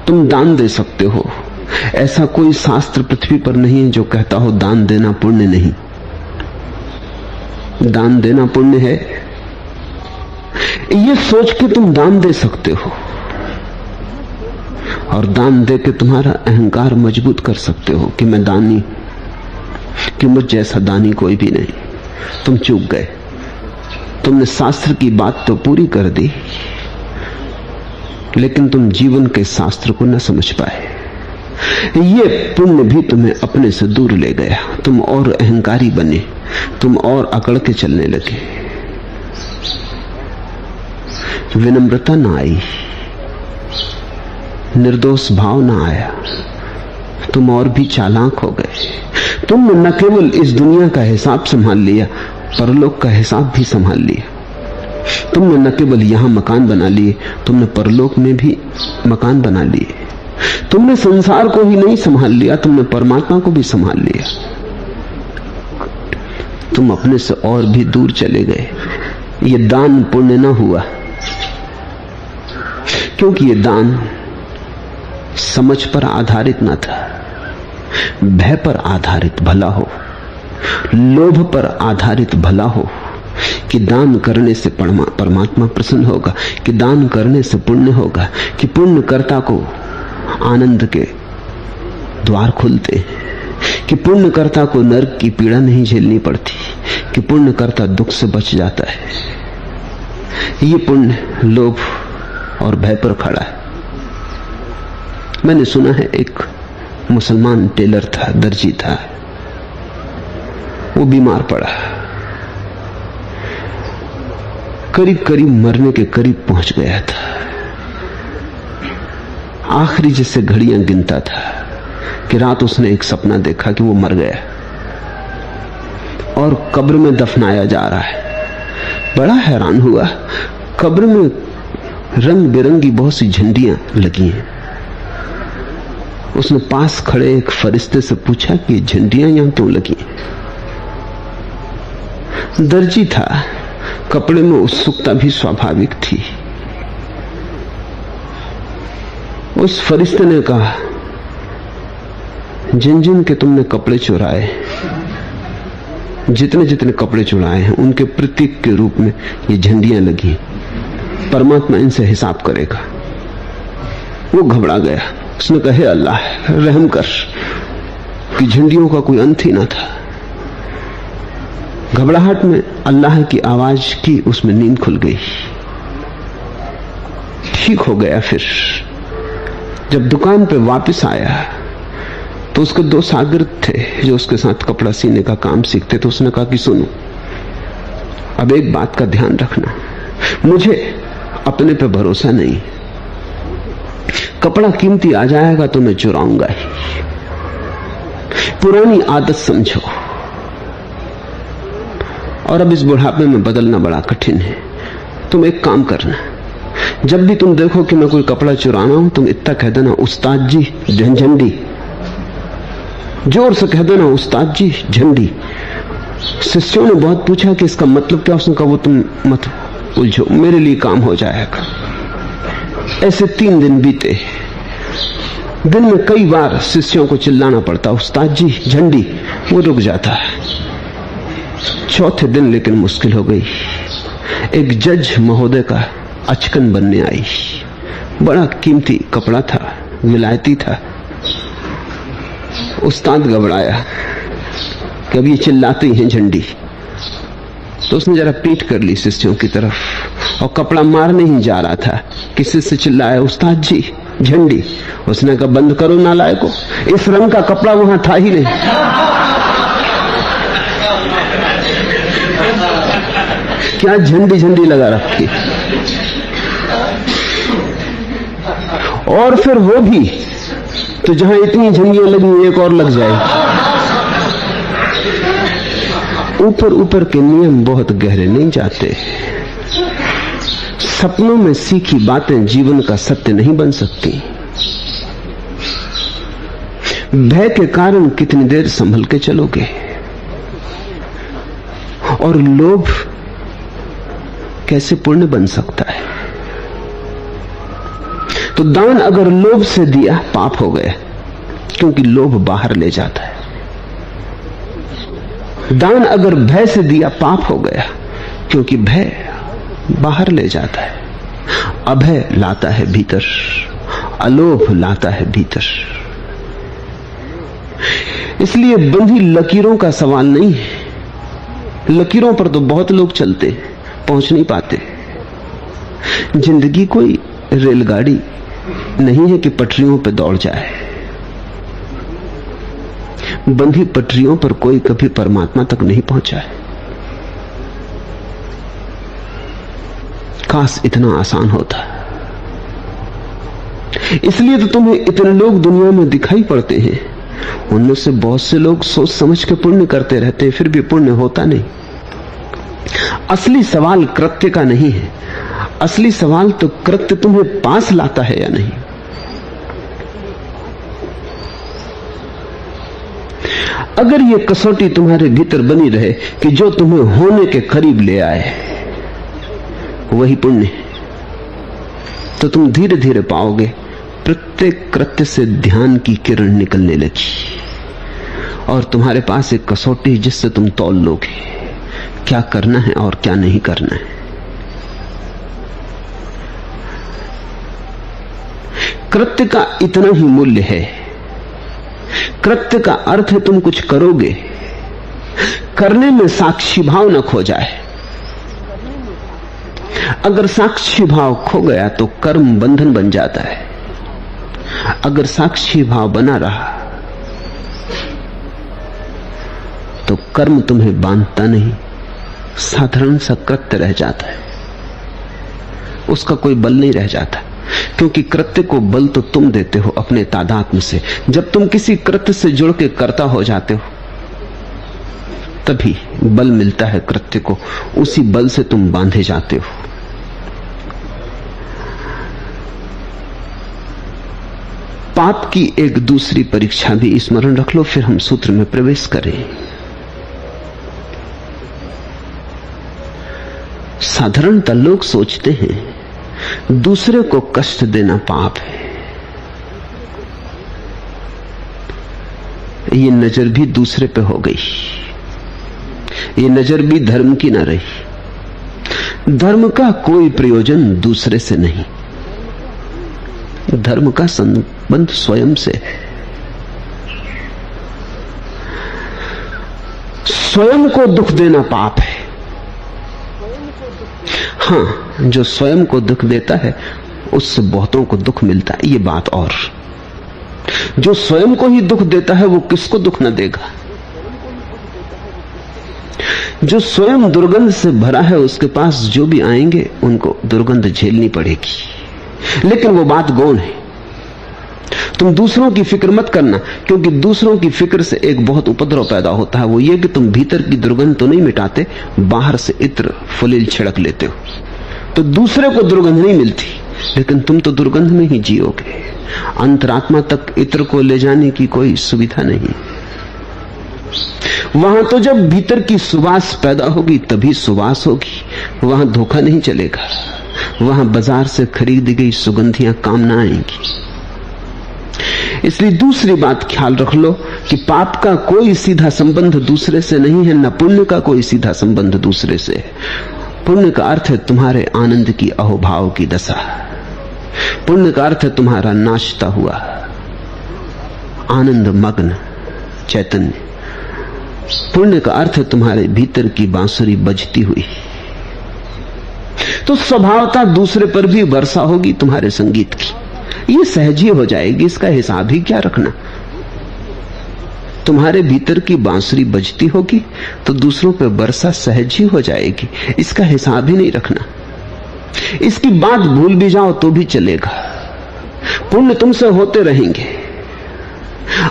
तुम दान दे सकते हो। ऐसा कोई शास्त्र पृथ्वी पर नहीं है जो कहता हो दान देना पुण्य नहीं। दान देना पुण्य है, ये सोच के तुम दान दे सकते हो, और दान दे के तुम्हारा अहंकार मजबूत कर सकते हो कि मैं दानी, कि मुझ जैसा दानी कोई भी नहीं। तुम चूक गए। तुमने शास्त्र की बात तो पूरी कर दी, लेकिन तुम जीवन के शास्त्र को न समझ पाए। ये पुण्य भी तुम्हें अपने से दूर ले गया। तुम और अहंकारी बने, तुम और अकड़ के चलने लगे। विनम्रता ना आई, निर्दोष भाव ना आया, तुम और भी चालाक हो गए। तुमने न केवल इस दुनिया का हिसाब संभाल लिया, परलोक का हिसाब भी संभाल लिया। तुमने न केवल यहां मकान बना लिए, तुमने परलोक में भी मकान बना लिए। तुमने संसार को ही नहीं संभाल लिया, तुमने परमात्मा को भी संभाल लिया। तुम अपने से और भी दूर चले गए। ये दान पुण्य न हुआ, क्योंकि ये दान समझ पर आधारित न था, भय पर आधारित भला हो, लोभ पर आधारित भला हो, कि दान करने से परमात्मा प्रसन्न होगा, कि दान करने से पुण्य होगा, कि पुण्यकर्ता को आनंद के द्वार खुलते हैं, कि पुण्यकर्ता को नरक की पीड़ा नहीं झेलनी पड़ती, कि पुण्यकर्ता दुख से बच जाता है। ये पुण्य लोभ और भय पर खड़ा है। मैंने सुना है एक मुसलमान टेलर था, दर्जी था, वो बीमार पड़ा, करीब करीब मरने के करीब पहुंच गया था। आखिरी जैसे घड़ियां गिनता था कि रात उसने एक सपना देखा कि वो मर गया और कब्र में दफनाया जा रहा है। बड़ा हैरान हुआ, कब्र में रंग बिरंगी बहुत सी झंडियां लगी हैं। उसने पास खड़े एक फरिश्ते से पूछा कि झंडियां यहां क्यों लगी? दर्जी था, कपड़े में उत्सुकता भी स्वाभाविक थी। उस फरिश्ते ने कहा, जिन जिन के तुमने कपड़े चुराए, जितने जितने कपड़े चुराए हैं, उनके प्रतीक के रूप में ये झंडियां लगी। परमात्मा इनसे हिसाब करेगा। वो घबरा गया। उसने कहा, हे अल्लाह, रहम कर, कि झंडियों का कोई अंत ही ना था। घबराहट में अल्लाह की आवाज की, उसमें नींद खुल गई, ठीक हो गया। फिर जब दुकान पे वापस आया तो उसके दो शागिर्द थे जो उसके साथ कपड़ा सीने का काम सीखते थे। उसने कहा कि सुनो, अब एक बात का ध्यान रखना, मुझे अपने पे भरोसा नहीं, कपड़ा कीमती आ जाएगा तो मैं चुराऊंगा ही। पुरानी आदत समझो, और अब इस बुढ़ापे में बदलना बड़ा कठिन है। तुम एक काम करना, जब भी तुम देखो कि मैं कोई कपड़ा चुराना हूं, तुम इतना कह देना, उस्ताद जी झंडी, जोर से कह देना, उस्ताद जी झंडी। शिष्यों ने बहुत पूछा कि इसका मतलब क्या? उसने कहा, वो तुम मत उलझो, मेरे लिए काम हो जाएगा। ऐसे 3 दिन बीते। दिन में कई बार शिष्यों को चिल्लाना पड़ता, उस्ताद जी झंडी, वो रुक जाता है। चौथे दिन लेकिन मुश्किल हो गई। एक जज महोदय का अचकन बनने आई। बड़ा कीमती कपड़ा था, विलायती था। उस्ताद घबराया कि अब ये चिल्लाती हैं झंडी, तो उसने जरा पीठ कर ली शिष्यों की तरफ, और कपड़ा मारने ही जा रहा था, किसी से चिल्लाया, उस्ताद जी झंडी। उसने कहा, बंद करो नालायको, इस रंग का कपड़ा वहां था ही नहीं। क्या झंडी लगा रखी। और फिर वो भी तो जहां इतनी झंडियां लगी, एक और लग जाए। ऊपर ऊपर के नियम बहुत गहरे नहीं जाते। सपनों में सीखी बातें जीवन का सत्य नहीं बन सकती। भय के कारण कितनी देर संभल के चलोगे? और लोभ कैसे पुण्य बन सकता है? तो दान अगर लोभ से दिया पाप हो गया, क्योंकि लोभ बाहर ले जाता है। दान अगर भय से दिया पाप हो गया, क्योंकि भय बाहर ले जाता है। अभय लाता है भीतर, अलोभ लाता है भीतर। इसलिए बंधी लकीरों का सवाल नहीं है। लकीरों पर तो बहुत लोग चलते, पहुंच नहीं पाते। जिंदगी कोई रेलगाड़ी नहीं है कि पटरियों पर दौड़ जाए। बंधी पटरियों पर कोई कभी परमात्मा तक नहीं पहुंचा है। काश इतना आसान होता। इसलिए तो तुम्हें इतने लोग दुनिया में दिखाई पड़ते हैं। उनमें से बहुत से लोग सोच समझ के पुण्य करते रहते हैं, फिर भी पुण्य होता नहीं। असली सवाल कृत्य का नहीं है। असली सवाल तो कृत्य तुम्हें पास लाता है या नहीं। अगर ये कसौटी तुम्हारे भीतर बनी रहे कि जो तुम्हें होने के करीब ले आए वही पुण्य है, तो तुम धीरे धीरे पाओगे प्रत्येक कृत्य से ध्यान की किरण निकलने लगी और तुम्हारे पास एक कसौटी जिससे तुम तौल लोगे क्या करना है और क्या नहीं करना है। कृत्य का इतना ही मूल्य है। कृत्य का अर्थ है तुम कुछ करोगे, करने में साक्षी भाव न खो जाए। अगर साक्षी भाव खो गया तो कर्म बंधन बन जाता है। अगर साक्षी भाव बना रहा तो कर्म तुम्हें बांधता नहीं, साधारण सा कृत्य रह जाता है, उसका कोई बल नहीं रह जाता। क्योंकि कृत्य को बल तो तुम देते हो अपने तादात्म्य से। जब तुम किसी कृत्य से जुड़ के कर्ता हो जाते हो तभी बल मिलता है कृत्य को, उसी बल से तुम बांधे जाते हो। पाप की एक दूसरी परीक्षा भी स्मरण रख लो, फिर हम सूत्र में प्रवेश करें। साधारणतः लोग सोचते हैं दूसरे को कष्ट देना पाप है। ये नजर भी दूसरे पे हो गई, ये नजर भी धर्म की ना रही। धर्म का कोई प्रयोजन दूसरे से नहीं, धर्म का संबंध स्वयं से है। स्वयं को दुख देना पाप है। हाँ, जो स्वयं को दुख देता है उससे बहुतों को दुख मिलता है, ये बात। और जो स्वयं को ही दुख देता है वो किसको दुख न देगा। जो स्वयं दुर्गंध से भरा है उसके पास जो भी आएंगे उनको दुर्गंध झेलनी पड़ेगी, लेकिन वो बात गौण है। तुम दूसरों की फिक्र मत करना, क्योंकि दूसरों की फिक्र से एक बहुत उपद्रव पैदा होता है। वो ये कि तुम भीतर की दुर्गंध तो नहीं मिटाते, बाहर से इत्र फुलील छिड़क लेते हो, तो दूसरे को दुर्गंध नहीं मिलती, लेकिन तुम तो दुर्गंध में ही जियोगे। अंतरात्मा तक इत्र को ले जाने की कोई सुविधा नहीं। वहां तो जब भीतर की सुवास पैदा होगी तभी सुवास होगी, वहां धोखा नहीं चलेगा। वहां बाजार से खरीदी गई सुगंधियां काम ना आएंगी। इसलिए दूसरी बात ख्याल रख लो कि पाप का कोई सीधा संबंध दूसरे से नहीं है, न पुण्य का कोई सीधा संबंध दूसरे से है। पुण्य का अर्थ है तुम्हारे आनंद की अहोभाव की दशा। पुण्य का अर्थ है तुम्हारा नाचता हुआ आनंद मग्न चैतन्य। पुण्य का अर्थ है तुम्हारे भीतर की बांसुरी बजती हुई। तो स्वभावतः दूसरे पर भी वर्षा होगी तुम्हारे संगीत की, ये सहज ही हो जाएगी, इसका हिसाब ही क्या रखना। तुम्हारे भीतर की बांसुरी बजती होगी तो दूसरों पर वर्षा सहज ही हो जाएगी, इसका हिसाब ही नहीं रखना। इसकी बात भूल भी जाओ तो भी चलेगा, पुण्य तुमसे होते रहेंगे।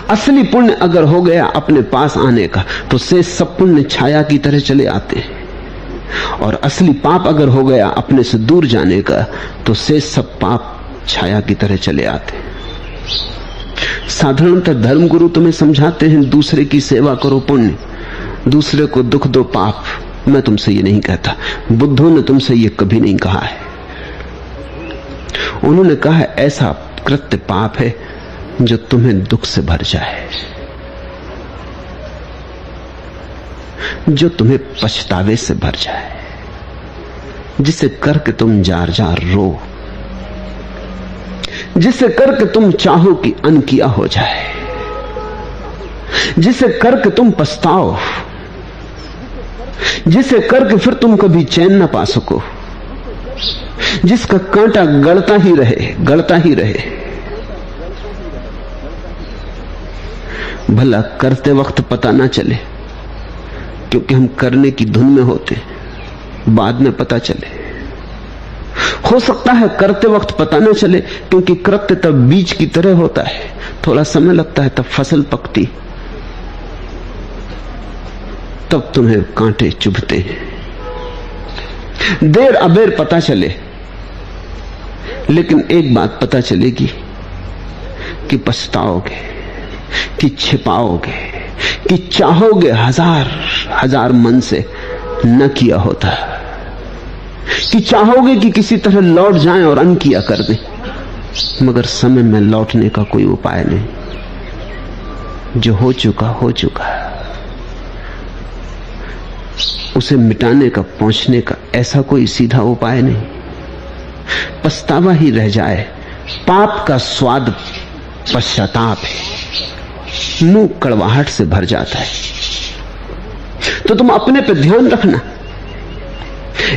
असली पुण्य अगर हो गया अपने पास आने का तो से सब पुण्य छाया की तरह चले आते हैं, और असली पाप अगर हो गया अपने से दूर जाने का तो से सब पाप छाया की तरह चले आते हैं। साधारणतः धर्मगुरु तुम्हें समझाते हैं दूसरे की सेवा करो पुण्य, दूसरे को दुख दो पाप। मैं तुमसे ये नहीं कहता, बुद्धों ने तुमसे ये कभी नहीं कहा है। उन्होंने कहा है ऐसा कृत्य पाप है जो तुम्हें दुख से भर जाए, जो तुम्हें पछतावे से भर जाए, जिसे करके तुम जार जार रो, जिसे करके तुम चाहो कि अनकिया हो जाए, जिसे करके तुम पछताओ, जिसे करके फिर तुम कभी चैन ना पा सको, जिसका कांटा गड़ता ही रहे, गड़ता ही रहे। भला करते वक्त पता ना चले, क्योंकि हम करने की धुन में होते, बाद में पता चले। हो सकता है करते वक्त पता ना चले, क्योंकि कृत्य तब बीज की तरह होता है, थोड़ा समय लगता है, तब फसल पकती, तब तुम्हें कांटे चुभते हैं। देर अबेर पता चले, लेकिन एक बात पता चलेगी कि पछताओगे, कि छिपाओगे, कि चाहोगे हजार हजार मन से न किया होता, कि चाहोगे कि किसी तरह लौट जाएं और अनकिया कर दें, मगर समय में लौटने का कोई उपाय नहीं। जो हो चुका हो चुका, उसे मिटाने का, पहुंचने का ऐसा कोई सीधा उपाय नहीं। पछतावा ही रह जाए। पाप का स्वाद पश्चाताप है, मुंह कड़वाहट से भर जाता है। तो तुम अपने पे ध्यान रखना।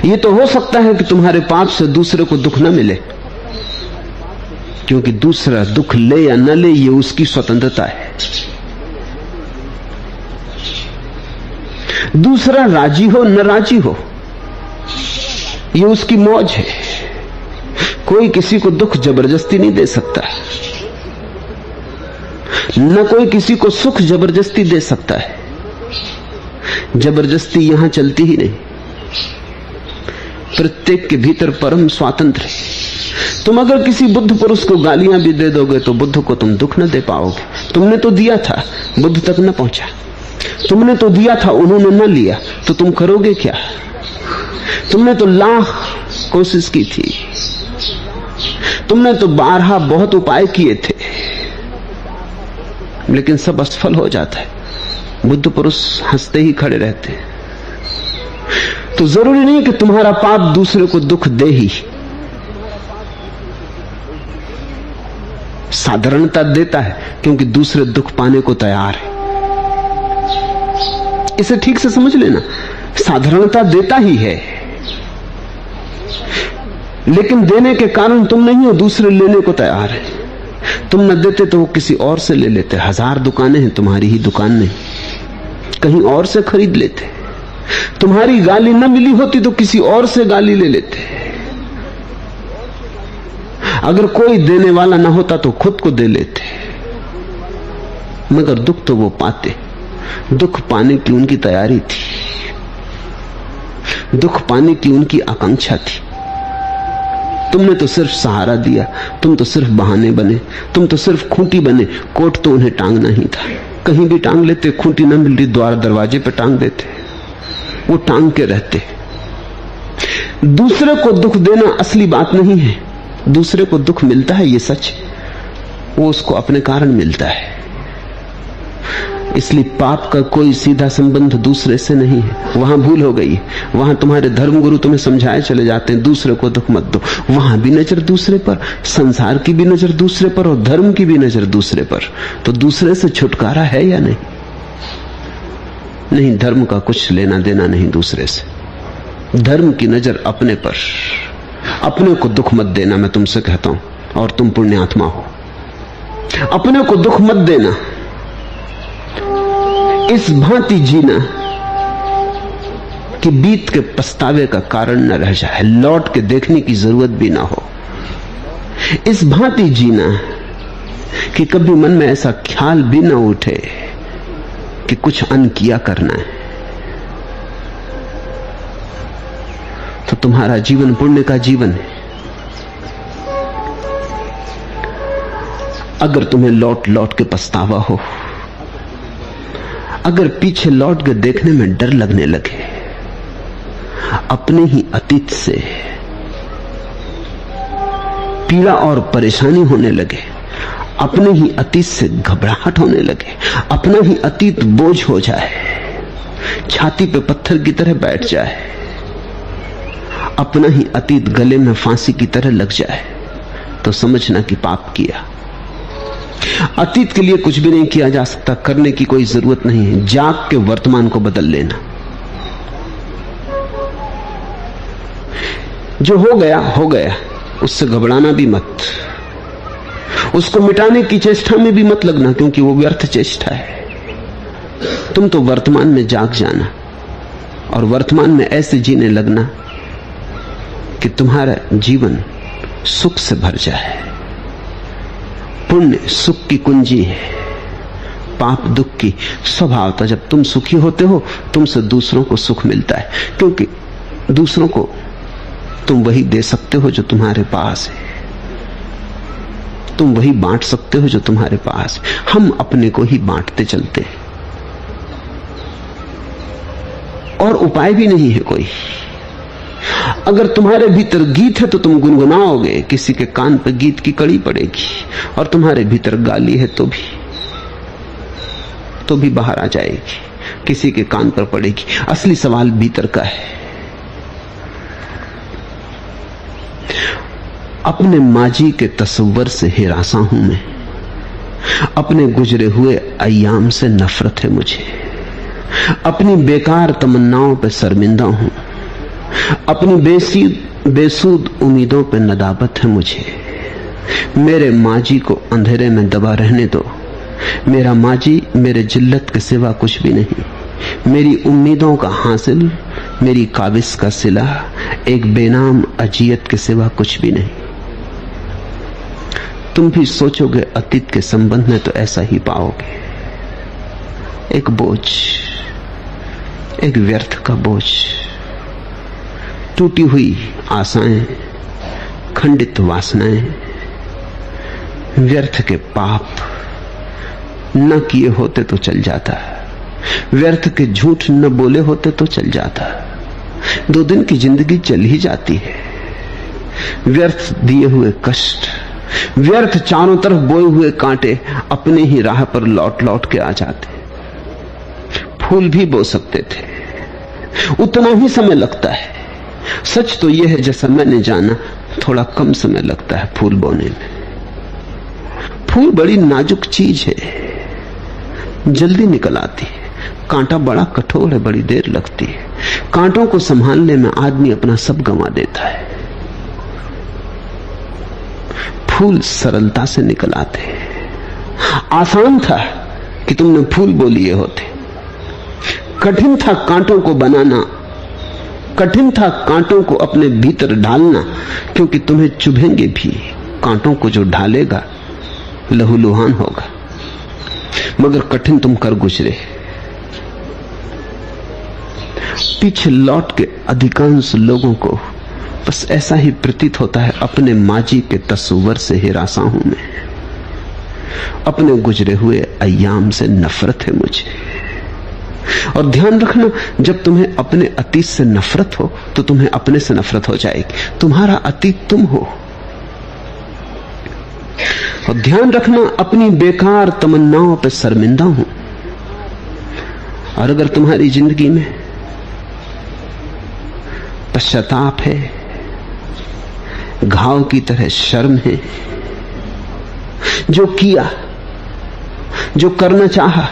ये तो हो सकता है कि तुम्हारे पाप से दूसरे को दुख न मिले, क्योंकि दूसरा दुख ले या न ले ये उसकी स्वतंत्रता है। दूसरा राजी हो न राजी हो ये उसकी मौज है। कोई किसी को दुख जबरदस्ती नहीं दे सकता, न कोई किसी को सुख जबरदस्ती दे सकता है। जबरदस्ती यहां चलती ही नहीं। प्रत्येक के भीतर परम स्वातंत्र है। तुम अगर किसी बुद्ध पुरुष को गालियां भी दे दोगे तो बुद्ध को तुम दुख न दे पाओगे। तुमने तो दिया था, बुद्ध तक न पहुंचा। तुमने तो दिया था, उन्होंने न लिया, तो तुम करोगे क्या? तुमने तो लाख कोशिश की थी, तुमने तो बारहा बहुत उपाय किए थे, लेकिन सब असफल हो जाता है। बुद्ध पुरुष हंसते ही खड़े रहते हैं। तो जरूरी नहीं कि तुम्हारा पाप दूसरे को दुख दे ही। साधारणता देता है, क्योंकि दूसरे दुख पाने को तैयार है। इसे ठीक से समझ लेना। साधारणता देता ही है, लेकिन देने के कारण तुम नहीं हो, दूसरे लेने को तैयार है। तुम न देते तो वो किसी और से ले लेते। हजार दुकानें हैं, तुम्हारी ही दुकान नहीं, कहीं और से खरीद लेते। तुम्हारी गाली न मिली होती तो किसी और से गाली ले लेते। अगर कोई देने वाला ना होता तो खुद को दे लेते। मगर दुख तो वो पाते। दुख पाने की उनकी तैयारी थी, दुख पाने की उनकी आकांक्षा थी। तुमने तो सिर्फ सहारा दिया, तुम तो सिर्फ बहाने बने, तुम तो सिर्फ खूंटी बने। कोट तो उन्हें टांगना ही था। कहीं भी टांग लेते, खूंटी न मिल रही द्वार दरवाजे पे टांग देते, वो टांग के रहते। दूसरे को दुख देना असली बात नहीं है। दूसरे को दुख मिलता है, ये सच, वो उसको अपने कारण मिलता है। इसलिए पाप का कोई सीधा संबंध दूसरे से नहीं है। वहां भूल हो गई। वहां तुम्हारे धर्मगुरु तुम्हें समझाए चले जाते हैं दूसरे को दुख मत दो। वहां भी नजर दूसरे पर, संसार की भी नजर दूसरे पर और धर्म की भी नजर दूसरे पर। तो दूसरे से छुटकारा है या नहीं? नहीं, धर्म का कुछ लेना देना नहीं दूसरे से। धर्म की नजर अपने पर। अपने को दुख मत देना, मैं तुमसे कहता हूं, और तुम पुण्यात्मा हो। अपने को दुख मत देना। इस भांति जीना कि बीत के पछतावे का कारण न रह जाए, लौट के देखने की जरूरत भी ना हो। इस भांति जीना कि कभी मन में ऐसा ख्याल भी ना उठे कि कुछ अनकिया करना है। तो तुम्हारा जीवन पुण्य का जीवन है। अगर तुम्हें लौट लौट के पछतावा हो, अगर पीछे लौट के देखने में डर लगने लगे, अपने ही अतीत से पीड़ा और परेशानी होने लगे, अपने ही अतीत से घबराहट होने लगे, अपना ही अतीत बोझ हो जाए, छाती पे पत्थर की तरह बैठ जाए, अपना ही अतीत गले में फांसी की तरह लग जाए, तो समझना कि पाप किया। अतीत के लिए कुछ भी नहीं किया जा सकता, करने की कोई जरूरत नहीं है। जाग के वर्तमान को बदल लेना। जो हो गया, उससे घबराना भी मत, उसको मिटाने की चेष्टा में भी मत लगना, क्योंकि वो व्यर्थ चेष्टा है। तुम तो वर्तमान में जाग जाना और वर्तमान में ऐसे जीने लगना कि तुम्हारा जीवन सुख से भर जाए। पुण्य सुख की कुंजी है, पाप दुख की। स्वभावतः जब तुम सुखी होते हो, तुमसे दूसरों को सुख मिलता है, क्योंकि दूसरों को तुम वही दे सकते हो जो तुम्हारे पास है, तुम वही बांट सकते हो जो तुम्हारे पास है। हम अपने को ही बांटते चलते हैं और उपाय भी नहीं है कोई। अगर तुम्हारे भीतर गीत है तो तुम गुनगुनाओगे, किसी के कान पर गीत की कड़ी पड़ेगी, और तुम्हारे भीतर गाली है तो भी बाहर आ जाएगी, किसी के कान पर पड़ेगी। असली सवाल भीतर का है। अपने माजी के तस्वर से हिरासा हूं मैं, अपने गुजरे हुए अय्याम से नफरत है मुझे, अपनी बेकार तमन्नाओं पे शर्मिंदा हूं, अपनी बेसूद उम्मीदों पे नदाबत है मुझे। मेरे माजी को अंधेरे में दबा रहने दो। मेरा माजी मेरे जिल्लत के सिवा कुछ भी नहीं, मेरी उम्मीदों का हासिल, मेरी काबिज का सिला, एक बेनाम अजियत के सिवा कुछ भी नहीं। तुम भी सोचोगे अतीत के संबंध में तो ऐसा ही पाओगे, एक बोझ, एक व्यर्थ का बोझ, टूटी हुई आशाएं, खंडित वासनाएं, व्यर्थ के पाप। न किए होते तो चल जाता, व्यर्थ के झूठ न बोले होते तो चल जाता, 2 दिन की जिंदगी चल ही जाती है। व्यर्थ दिए हुए कष्ट, व्यर्थ चारों तरफ बोए हुए कांटे अपने ही राह पर लौट लौट के आ जाते। फूल भी बो सकते थे, उतना ही समय लगता है। सच तो यह है, जैसा मैंने जाना, थोड़ा कम समय लगता है फूल बोने में। फूल बड़ी नाजुक चीज है, जल्दी निकल आती है। कांटा बड़ा कठोर है, बड़ी देर लगती है। कांटों को संभालने में आदमी अपना सब गंवा देता है। फूल सरलता से निकल आते हैं। आसान था कि तुमने फूल बो लिए होते, कठिन था कांटों को बनाना, कठिन था कांटों को अपने भीतर ढालना, क्योंकि तुम्हें चुभेंगे भी। कांटों को जो ढालेगा लहूलुहान होगा, मगर कठिन तुम कर गुजरे। पीछे लौट के अधिकांश लोगों को बस ऐसा ही प्रतीत होता है, अपने माजी के तस्वर से हिरासा हूं मैं, अपने गुजरे हुए अय्याम से नफरत है मुझे। और ध्यान रखना, जब तुम्हें अपने अतीत से नफरत हो तो तुम्हें अपने से नफरत हो जाएगी। तुम्हारा अतीत तुम हो। और ध्यान रखना, अपनी बेकार तमन्नाओं पे शर्मिंदा हूं। और अगर तुम्हारी जिंदगी में पश्चाताप है, घाव की तरह शर्म है, जो किया, जो करना चाहा,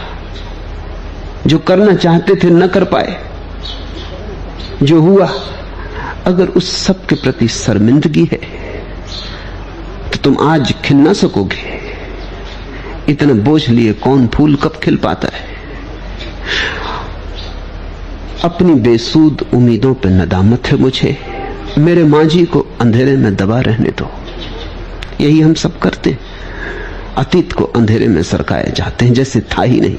जो करना चाहते थे न कर पाए, जो हुआ, अगर उस सब के प्रति शर्मिंदगी है तो तुम आज खिल ना सकोगे। इतना बोझ लिए कौन फूल कब खिल पाता है। अपनी बेसूद उम्मीदों पे नदामत है मुझे, मेरे मांझी को अंधेरे में दबा रहने दो। यही हम सब करते, अतीत को अंधेरे में सरकाए जाते हैं जैसे था ही नहीं।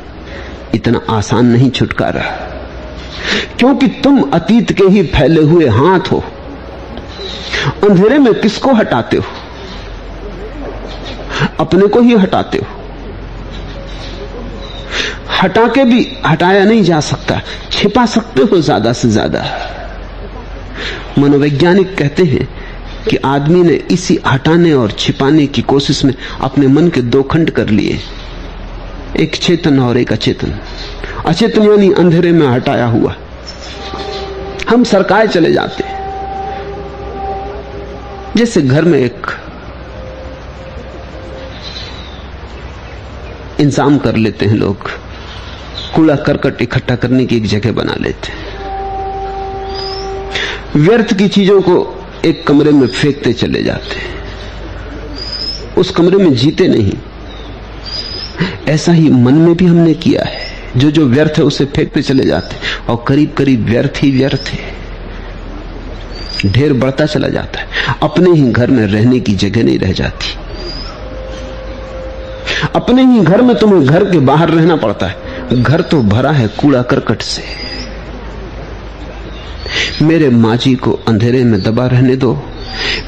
इतना आसान नहीं छुटकारा, क्योंकि तुम अतीत के ही फैले हुए हाथ हो। अंधेरे में किसको हटाते हो? अपने को ही हटाते हो। हटा के भी हटाया नहीं जा सकता, छिपा सकते हो ज्यादा से ज्यादा। मनोवैज्ञानिक कहते हैं कि आदमी ने इसी हटाने और छिपाने की कोशिश में अपने मन के दो खंड कर लिए, एक चेतन और एक अचेतन। अचेतन यानी अंधेरे में हटाया हुआ। हम सरकाए चले जाते हैं, जैसे घर में एक इंतजाम कर लेते हैं लोग, कूड़ा करकट इकट्ठा करने की एक जगह बना लेते हैं, व्यर्थ की चीजों को एक कमरे में फेंकते चले जाते हैं, उस कमरे में जीते नहीं। ऐसा ही मन में भी हमने किया है, जो जो व्यर्थ है उसे फेंकते चले जाते हैं और करीब करीब व्यर्थ ही व्यर्थ है, ढेर बढ़ता चला जाता है। अपने ही घर में रहने की जगह नहीं रह जाती। अपने ही घर में तुम्हें घर के बाहर रहना पड़ता है। घर तो भरा है कूड़ा करकट से। मेरे माजी को अंधेरे में दबा रहने दो।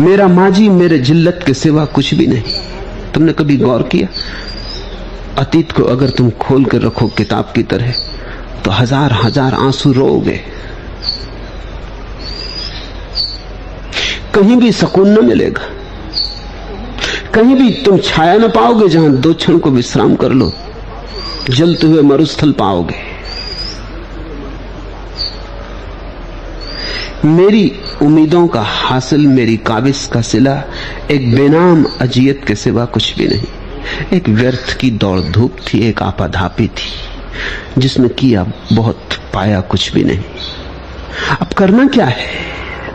मेरा माजी मेरे जिल्लत के सिवा कुछ भी नहीं। तुमने कभी गौर किया, अतीत को अगर तुम खोल कर रखो किताब की तरह तो हजार हजार आंसू रोओगे, कहीं भी सुकून न मिलेगा, कहीं भी तुम छाया न पाओगे जहां दो क्षण को विश्राम कर लो, जलते हुए मरुस्थल पाओगे। मेरी उम्मीदों का हासिल, मेरी काबिज का सिला एक बेनाम अजियत के सिवा कुछ भी नहीं। एक व्यर्थ की दौड़ धूप थी, एक आपाधापी थी जिसमें किया बहुत, पाया कुछ भी नहीं। अब करना क्या है,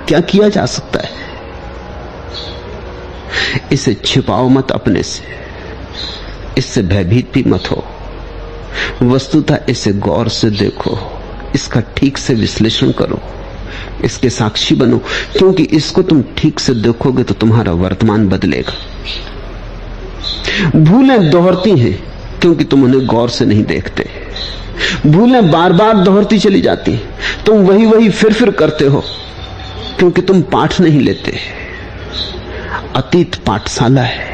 क्या किया जा सकता है? इसे छिपाओ मत अपने से, इससे भयभीत भी मत हो। वस्तुतः इसे गौर से देखो, इसका ठीक से विश्लेषण करो, इसके साक्षी बनो, क्योंकि इसको तुम ठीक से देखोगे तो तुम्हारा वर्तमान बदलेगा। भूलें दोहरती हैं क्योंकि तुम उन्हें गौर से नहीं देखते। भूलें बार बार दोहरती चली जाती हैं, तुम वही वही फिर करते हो क्योंकि तुम पाठ नहीं लेते। अतीत पाठशाला है,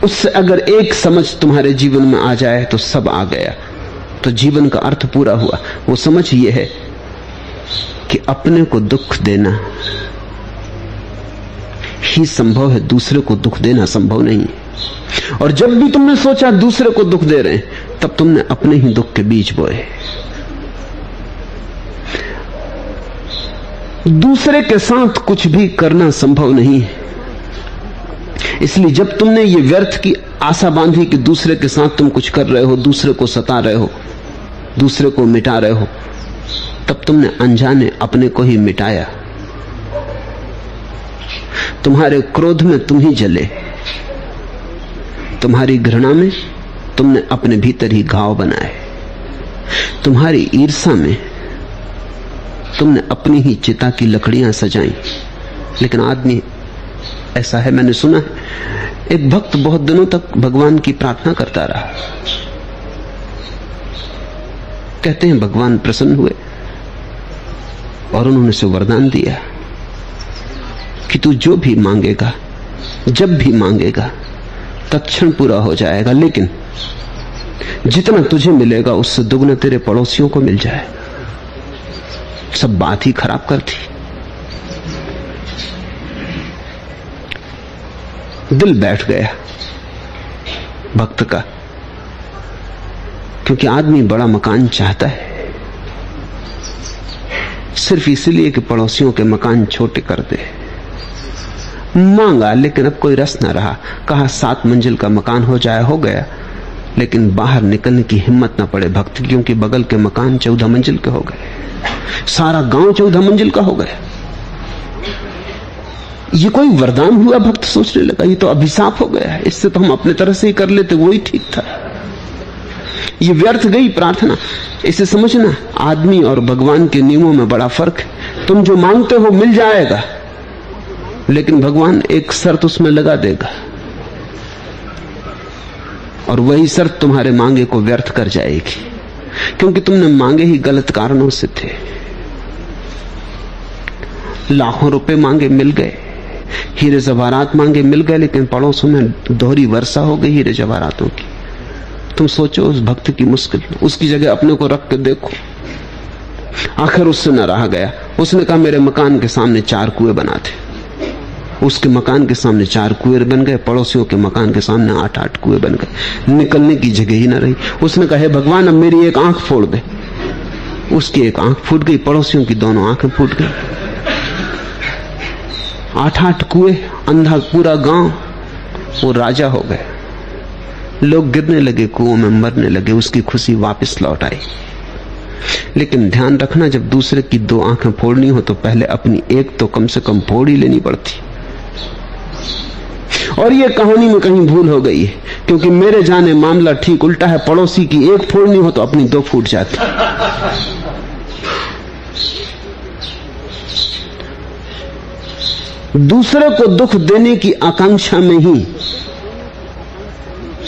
उससे अगर एक समझ तुम्हारे जीवन में आ जाए तो सब आ गया, तो जीवन का अर्थ पूरा हुआ। वो समझ ये है कि अपने को दुख देना ही संभव है, दूसरे को दुख देना संभव नहीं है। और जब भी तुमने सोचा दूसरे को दुख दे रहे हैं, तब तुमने अपने ही दुख के बीज बोए। दूसरे के साथ कुछ भी करना संभव नहीं है। इसलिए जब तुमने ये व्यर्थ की आशा बांधी कि दूसरे के साथ तुम कुछ कर रहे हो, दूसरे को सता रहे हो, दूसरे को मिटा रहे हो, तब तुमने अनजाने अपने को ही मिटाया। तुम्हारे क्रोध में तुम ही जले, तुम्हारी घृणा में तुमने अपने भीतर ही घाव बनाए, तुम्हारी ईर्ष्या में तुमने अपनी ही चिता की लकड़ियां सजाई। लेकिन आदमी ऐसा है, मैंने सुना है एक भक्त बहुत दिनों तक भगवान की प्रार्थना करता रहा। कहते हैं भगवान प्रसन्न हुए और उन्होंने उसे वरदान दिया कि तू जो भी मांगेगा, जब भी मांगेगा, तत्क्षण पूरा हो जाएगा, लेकिन जितना तुझे मिलेगा उससे दुगना तेरे पड़ोसियों को मिल जाए। सब बात ही खराब कर दी। दिल बैठ गया भक्त का, क्योंकि आदमी बड़ा मकान चाहता है सिर्फ इसलिए कि पड़ोसियों के मकान छोटे कर दे। मांगा लेकिन अब कोई रस न रहा। कहा 7 मंजिल का मकान हो जाए, हो गया, लेकिन बाहर निकलने की हिम्मत न पड़े भक्त, क्योंकि बगल के मकान 14 मंजिल के हो गए, सारा गांव 14 मंजिल का हो गया। ये कोई वरदान हुआ? भक्त सोचने लगा ये तो अभिशाप हो गया है, इससे तो हम अपने तरह से ही कर लेते, वही ठीक था। ये व्यर्थ गई प्रार्थना। इसे समझना, आदमी और भगवान के नियमों में बड़ा फर्क है। तुम जो मांगते हो मिल जाएगा, लेकिन भगवान एक शर्त उसमें लगा देगा, और वही शर्त तुम्हारे मांगे को व्यर्थ कर जाएगी, क्योंकि तुमने मांगे ही गलत कारणों से थे। लाखों रुपए मांगे मिल गए, हीरे जवाहरात मांगे मिल गए, लेकिन पड़ोसों में दोहरी वर्षा हो गई हीरे जवाहरातों की। तुम सोचो उस भक्त की मुश्किल, उसकी जगह अपने को रख के देखो। आखिर उससे न रहा गया। उसने कहा मेरे मकान के सामने 4 कुएं बना दे। उसके मकान के सामने 4 कुएं बन गए, पड़ोसियों के मकान के सामने 8-8 कुएं बन गए। निकलने की जगह ही न रही। उसने कहा हे भगवान, अब मेरी एक आंख फोड़ दे। उसकी एक आंख फूट गई, पड़ोसियों की दोनों आंखें फूट गई। 8-8 कुएं, अंधा पूरा गांव। वो राजा हो गए। लोग गिरने लगे कुओं में, मरने लगे। उसकी खुशी वापस लौट आई। लेकिन ध्यान रखना, जब दूसरे की 2 आंखें फोड़नी हो तो पहले अपनी एक तो कम से कम फोड़ ही लेनी पड़ती। और ये कहानी में कहीं भूल हो गई है, क्योंकि मेरे जाने मामला ठीक उल्टा है। पड़ोसी की एक फोड़नी हो तो अपनी 2 फूट जाती। दूसरे को दुख देने की आकांक्षा में ही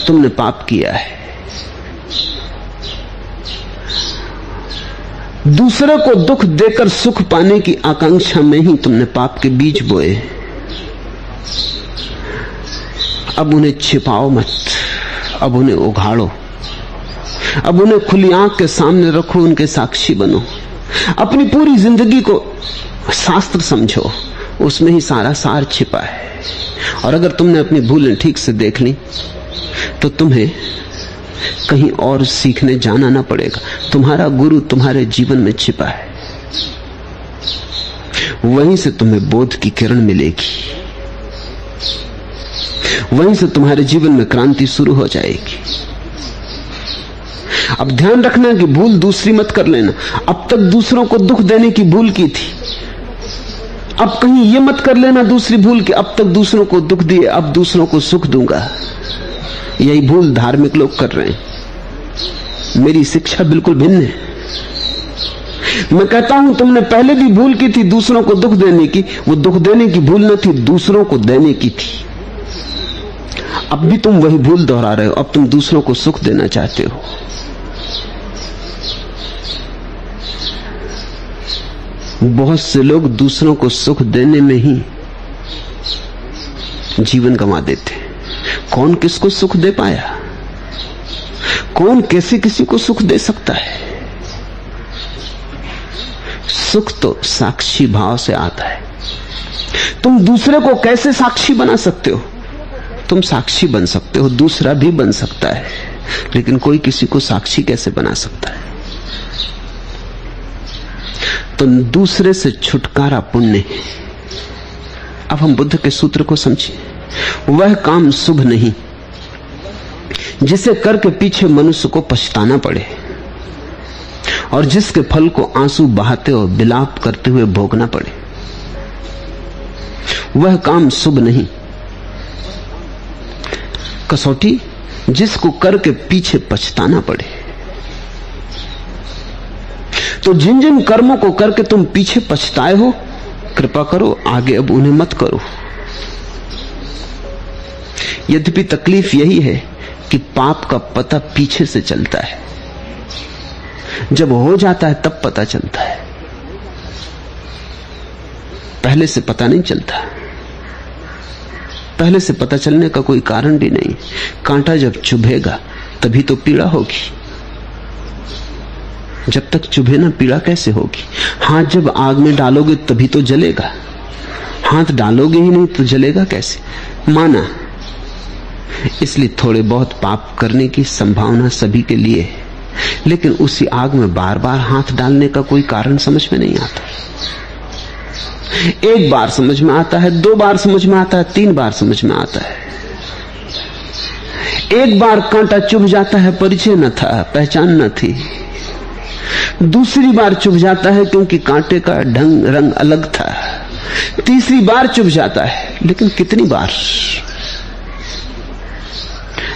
तुमने पाप किया है। दूसरे को दुख देकर सुख पाने की आकांक्षा में ही तुमने पाप के बीज बोए। अब उन्हें छिपाओ मत, अब उन्हें उघाड़ो, अब उन्हें खुली आंख के सामने रखो, उनके साक्षी बनो। अपनी पूरी जिंदगी को शास्त्र समझो, उसमें ही सारा सार छिपा है। और अगर तुमने अपनी भूलें ठीक से देख ली तो तुम्हें कहीं और सीखने जाना ना पड़ेगा। तुम्हारा गुरु तुम्हारे जीवन में छिपा है, वहीं से तुम्हें बोध की किरण मिलेगी, वहीं से तुम्हारे जीवन में क्रांति शुरू हो जाएगी। अब ध्यान रखना कि भूल दूसरी मत कर लेना। अब तक दूसरों को दुख देने की भूल की थी, अब कहीं ये मत कर लेना दूसरी भूल कि अब तक दूसरों को दुख दिए, अब दूसरों को सुख दूंगा। यही भूल धार्मिक लोग कर रहे हैं। मेरी शिक्षा बिल्कुल भिन्न है। मैं कहता हूं तुमने पहले भी भूल की थी दूसरों को दुख देने की। वो दुख देने की भूल न थी, दूसरों को देने की थी। अब भी तुम वही भूल दोहरा रहे हो। अब तुम दूसरों को सुख देना चाहते हो। बहुत से लोग दूसरों को सुख देने में ही जीवन गंवा देते हैं। कौन किसको सुख दे पाया? कौन कैसे किसी को सुख दे सकता है? सुख तो साक्षी भाव से आता है। तुम दूसरे को कैसे साक्षी बना सकते हो? तुम साक्षी बन सकते हो, दूसरा भी बन सकता है, लेकिन कोई किसी को साक्षी कैसे बना सकता है? तो दूसरे से छुटकारा पुण्य है। अब हम बुद्ध के सूत्र को समझें। वह काम शुभ नहीं जिसे करके पीछे मनुष्य को पछताना पड़े और जिसके फल को आंसू बहाते और विलाप करते हुए भोगना पड़े। वह काम शुभ नहीं। कसौटी जिसको करके पीछे पछताना पड़े। तो जिन जिन कर्मों को करके तुम पीछे पछताए हो, कृपा करो आगे अब उन्हें मत करो। यद्यपि तकलीफ यही है कि पाप का पता पीछे से चलता है। जब हो जाता है तब पता चलता है, पहले से पता नहीं चलता। पहले से पता चलने का कोई कारण भी नहीं। कांटा जब चुभेगा तभी तो पीड़ा होगी। जब तक चुभे ना पीड़ा कैसे होगी? हाथ जब आग में डालोगे तभी तो जलेगा। हाथ डालोगे ही नहीं तो जलेगा कैसे? माना। इसलिए थोड़े बहुत पाप करने की संभावना सभी के लिए है, लेकिन उसी आग में बार बार हाथ डालने का कोई कारण समझ में नहीं आता। एक बार समझ में आता है, 2 बार समझ में आता है, 3 बार समझ में आता है। एक बार कांटा चुभ जाता है, परिचय न था, पहचान न थी। दूसरी बार चुभ जाता है क्योंकि कांटे का ढंग रंग अलग था। तीसरी बार चुभ जाता है, लेकिन कितनी बार?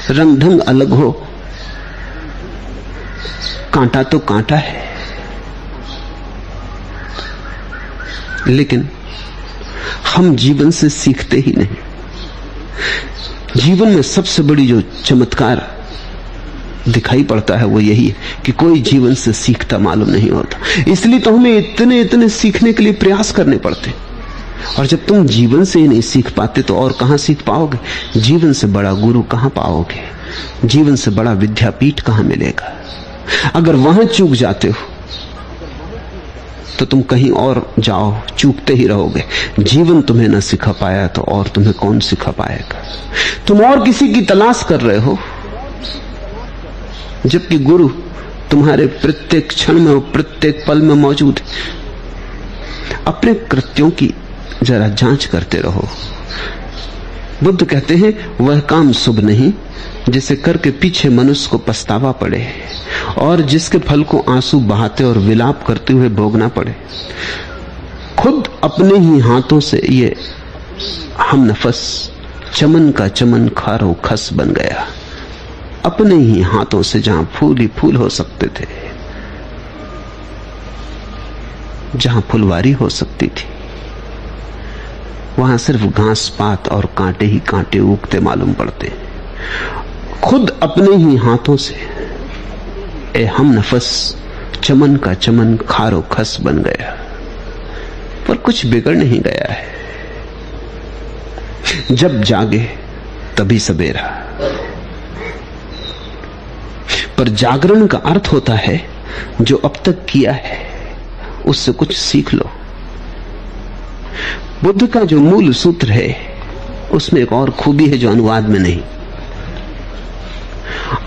रंग ढंग अलग हो, कांटा तो कांटा है। लेकिन हम जीवन से सीखते ही नहीं। जीवन में सबसे बड़ी जो चमत्कार दिखाई पड़ता है वो यही है कि कोई जीवन से सीखता मालूम नहीं होता। इसलिए तो हमें इतने इतने सीखने के लिए प्रयास करने पड़ते। और जब तुम जीवन से ही नहीं सीख पाते तो और कहां सीख पाओगे? जीवन से बड़ा गुरु कहां पाओगे? जीवन से बड़ा विद्यापीठ कहां मिलेगा? अगर वहां चूक जाते हो तो तुम कहीं और जाओ, चूकते ही रहोगे। जीवन तुम्हें न सिखा पाया तो और तुम्हें कौन सिखा पाएगा। तुम और किसी की तलाश कर रहे हो, जबकि गुरु तुम्हारे प्रत्येक क्षण में और प्रत्येक पल में मौजूद है। अपने कृत्यों की जरा जांच करते रहो। बुद्ध कहते हैं, वह काम शुभ नहीं जिसे करके पीछे मनुष्य को पछतावा पड़े और जिसके फल को आंसू बहाते और विलाप करते हुए भोगना पड़े। खुद अपने ही हाथों से ये हमनफस चमन का चमन खारो खस बन गया। अपने ही हाथों से जहां फूल ही फूल हो सकते थे, जहां फुलवारी हो सकती थी, वहां सिर्फ घास पात और कांटे ही कांटे उगते मालूम पड़ते। खुद अपने ही हाथों से ए हमनफस चमन का चमन खारो खस बन गया, पर कुछ बिगड़ नहीं गया है। जब जागे तभी सवेरा। पर जागरण का अर्थ होता है जो अब तक किया है उससे कुछ सीख लो। बुद्ध का जो मूल सूत्र है उसमें एक और खूबी है जो अनुवाद में नहीं।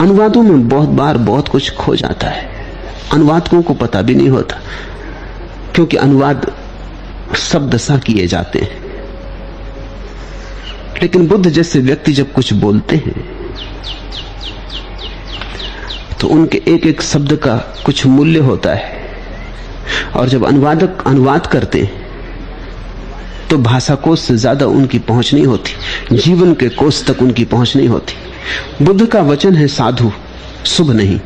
अनुवादों में बहुत बार बहुत कुछ खो जाता है, अनुवादकों को पता भी नहीं होता, क्योंकि अनुवाद शब्द सा किए जाते हैं। लेकिन बुद्ध जैसे व्यक्ति जब कुछ बोलते हैं तो उनके एक एक शब्द का कुछ मूल्य होता है, और जब अनुवादक अनुवाद करते हैं तो भाषा कोश से ज्यादा उनकी पहुंच नहीं होती, जीवन के कोश तक उनकी पहुंच नहीं होती। बुद्ध का वचन है साधु, शुभ नहीं।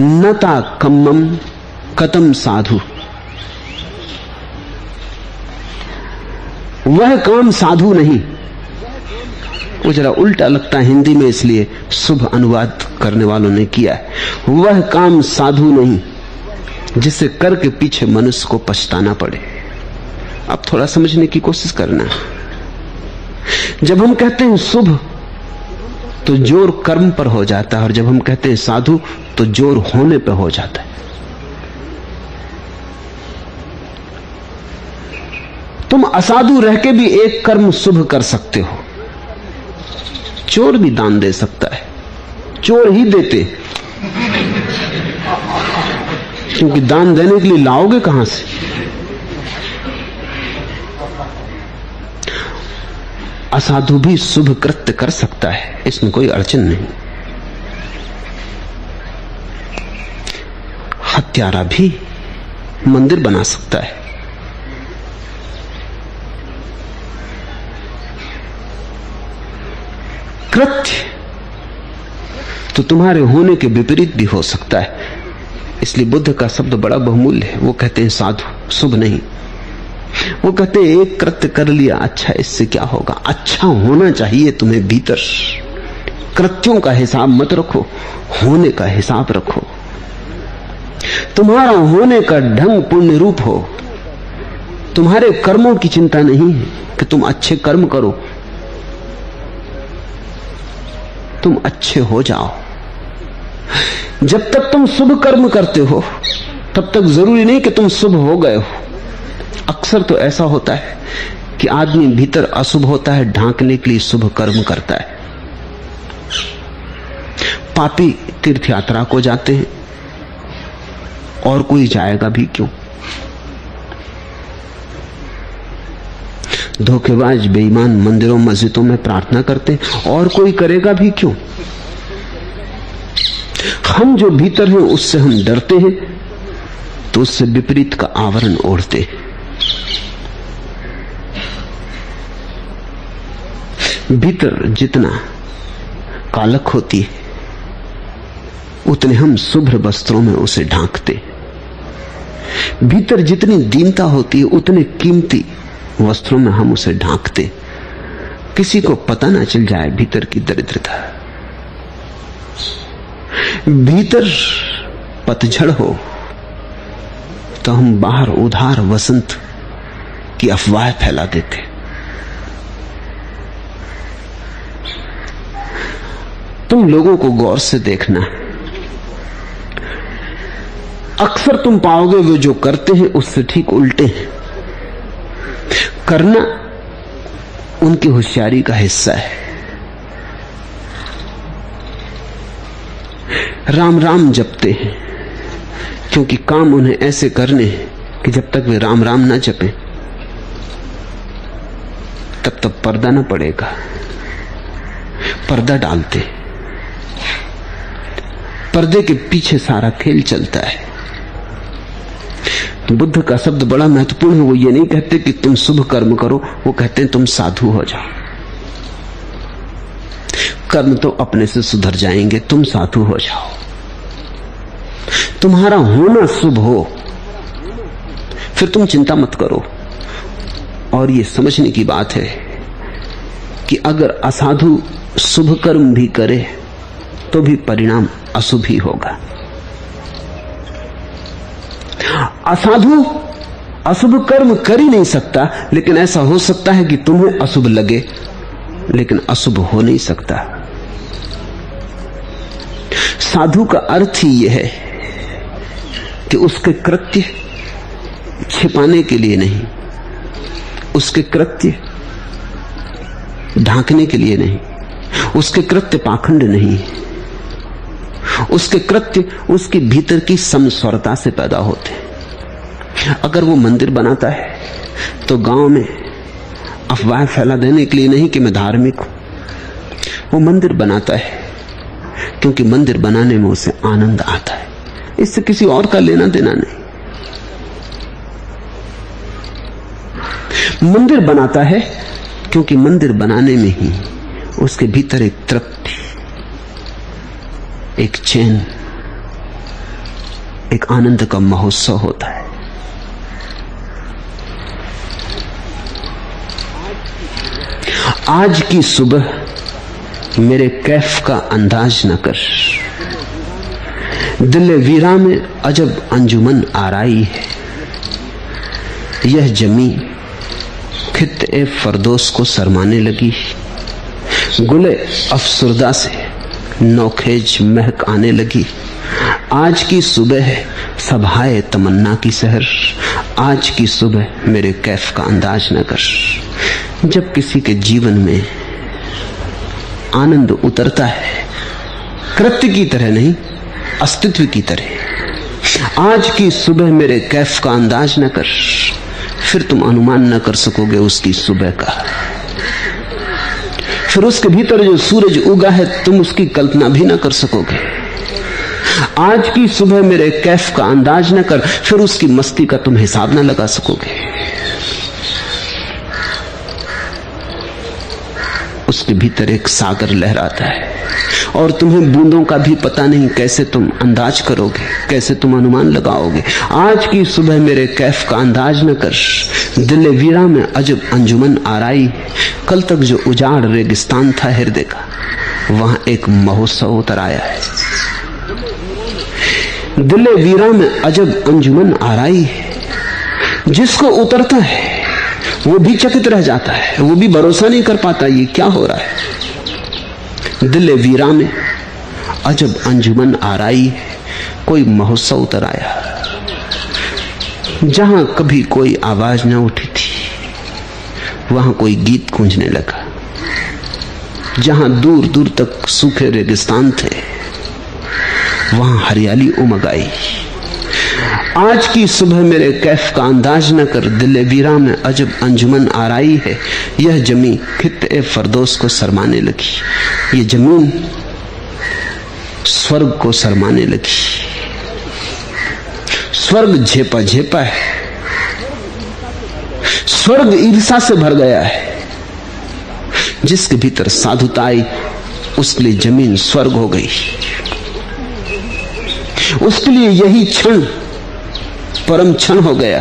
नता कम्मम कतम साधु, वह काम साधु नहीं। वो जरा उल्टा लगता है हिंदी में, इसलिए शुभ अनुवाद करने वालों ने किया है। वह काम साधु नहीं जिसे करके पीछे मनुष्य को पछताना पड़े। अब थोड़ा समझने की कोशिश करना। जब हम कहते हैं शुभ तो जोर कर्म पर हो जाता है, और जब हम कहते हैं साधु तो जोर होने पर हो जाता है। तुम असाधु रह के भी एक कर्म शुभ कर सकते हो। चोर भी दान दे सकता है, चोर ही देते, क्योंकि दान देने के लिए लाओगे कहां से। असाधु भी शुभ कृत्य कर सकता है, इसमें कोई अड़चन नहीं। हत्यारा भी मंदिर बना सकता है। कृत्य तो तुम्हारे होने के विपरीत भी हो सकता है, इसलिए बुद्ध का शब्द बड़ा बहुमूल्य है। वो कहते हैं साधु, शुभ नहीं। वो कहते हैं एक कृत्य कर लिया, अच्छा इससे क्या होगा। अच्छा होना चाहिए तुम्हें भीतर। कृत्यों का हिसाब मत रखो, होने का हिसाब रखो। तुम्हारा होने का ढंग पुण्य रूप हो। तुम्हारे कर्मों की चिंता नहीं है कि तुम अच्छे कर्म करो, तुम अच्छे हो जाओ। जब तक तुम शुभ कर्म करते हो तब तक जरूरी नहीं कि तुम शुभ हो गए हो। अक्सर तो ऐसा होता है कि आदमी भीतर अशुभ होता है, ढांकने के लिए शुभ कर्म करता है। पापी तीर्थ यात्रा को जाते हैं, और कोई जाएगा भी क्यों। धोखेबाज बेईमान मंदिरों मस्जिदों में प्रार्थना करते हैं, और कोई करेगा भी क्यों। हम जो भीतर हैं उससे हम डरते हैं तो उससे विपरीत का आवरण ओढ़ते हैं। भीतर जितना कालक होती है उतने हम शुभ्र वस्त्रों में उसे ढांकते। भीतर जितनी दीनता होती है उतने कीमती वस्त्रों में हम उसे ढांकते, किसी को पता ना चल जाए भीतर की दरिद्रता। भीतर पतझड़ हो तो हम बाहर उधार वसंत की अफवाह फैला देते। तुम लोगों को गौर से देखना, अक्सर तुम पाओगे वे जो करते हैं उससे ठीक उल्टे हैं। करना उनकी होशियारी का हिस्सा है। राम राम जपते हैं क्योंकि काम उन्हें ऐसे करने हैं कि जब तक वे राम राम ना जपें तब तक पर्दा ना पड़ेगा। पर्दा डालते, पर्दे के पीछे सारा खेल चलता है। तो बुद्ध का शब्द बड़ा महत्वपूर्ण है। वो ये नहीं कहते कि तुम शुभ कर्म करो, वो कहते हैं तुम साधु हो जाओ। कर्म तो अपने से सुधर जाएंगे, तुम साधु हो जाओ। तुम्हारा होना शुभ हो, फिर तुम चिंता मत करो। और ये समझने की बात है कि अगर असाधु शुभ कर्म भी करे तो भी परिणाम अशुभ ही होगा। असाधु अशुभ कर्म कर ही नहीं सकता, लेकिन ऐसा हो सकता है कि तुम्हें अशुभ लगे, लेकिन अशुभ हो नहीं सकता। साधु का अर्थ ही यह है कि उसके कृत्य छिपाने के लिए नहीं, उसके कृत्य ढांकने के लिए नहीं, उसके कृत्य पाखंड नहीं, उसके कृत्य उसके भीतर की समस्वरता से पैदा होते हैं। अगर वो मंदिर बनाता है तो गांव में अफवाह फैला देने के लिए नहीं कि मैं धार्मिक हूं। वो मंदिर बनाता है क्योंकि मंदिर बनाने में उसे आनंद आता है, इससे किसी और का लेना देना नहीं। मंदिर बनाता है क्योंकि मंदिर बनाने में ही उसके भीतर एक तृप्ति, एक चैन, एक आनंद का महोत्सव होता है। आज की सुबह मेरे कैफ का अंदाज न कर, दिल वीरा में अजब अंजुमन आराई है। यह जमी खित्ते फरदोस को शर्माने लगी, गुले अफसुरदा से नौखेज महक आने लगी। आज की सुबह है सभाए तमन्ना की सहर, आज की सुबह मेरे कैफ का अंदाज न कर। जब किसी के जीवन में आनंद उतरता है, कृत्य की तरह नहीं, अस्तित्व की तरह, आज की सुबह मेरे कैफ का अंदाज न कर, फिर तुम अनुमान न कर सकोगे उसकी सुबह का। फिर उसके भीतर जो सूरज उगा है तुम उसकी कल्पना भी न कर सकोगे। आज की सुबह मेरे कैफ का अंदाज न कर, फिर उसकी मस्ती का तुम हिसाब न लगा सकोगे। उसके भीतर एक सागर लहराता है और तुम्हें बूंदों का भी पता नहीं, कैसे तुम अंदाज करोगे, कैसे तुम अनुमान लगाओगे। आज की सुबह मेरे कैफ का अंदाज न कर, दिल वीरा में अजब अंजुमन आराई। कल तक जो उजाड़ रेगिस्तान था हृदय का, वहां एक महोत्सव उतर आया है। दिल वीरा में अजब अंजुमन आराई है। जिसको उतरता है वो भी चकित रह जाता है, वो भी भरोसा नहीं कर पाता ये क्या हो रहा है। दिल वीरा में अजब अंजुमन आराई है, कोई महोत्सव उतर आया। जहां कभी कोई आवाज न उठी थी वहां कोई गीत गूंजने लगा। जहां दूर दूर तक सूखे रेगिस्तान थे वहां हरियाली उमग आई। आज की सुबह मेरे कैफ का अंदाज न कर, दिल वीरा में अजब अंजुमन आराई है। यह जमी खित्ते फरदोस को शर्माने लगी, ये जमीन स्वर्ग को शर्माने लगी। स्वर्ग झेपा झेपा है, स्वर्ग ईर्षा से भर गया है। जिसके भीतर साधुता आई उसके लिए जमीन स्वर्ग हो गई। उसके लिए यही क्षण परम क्षण हो गया।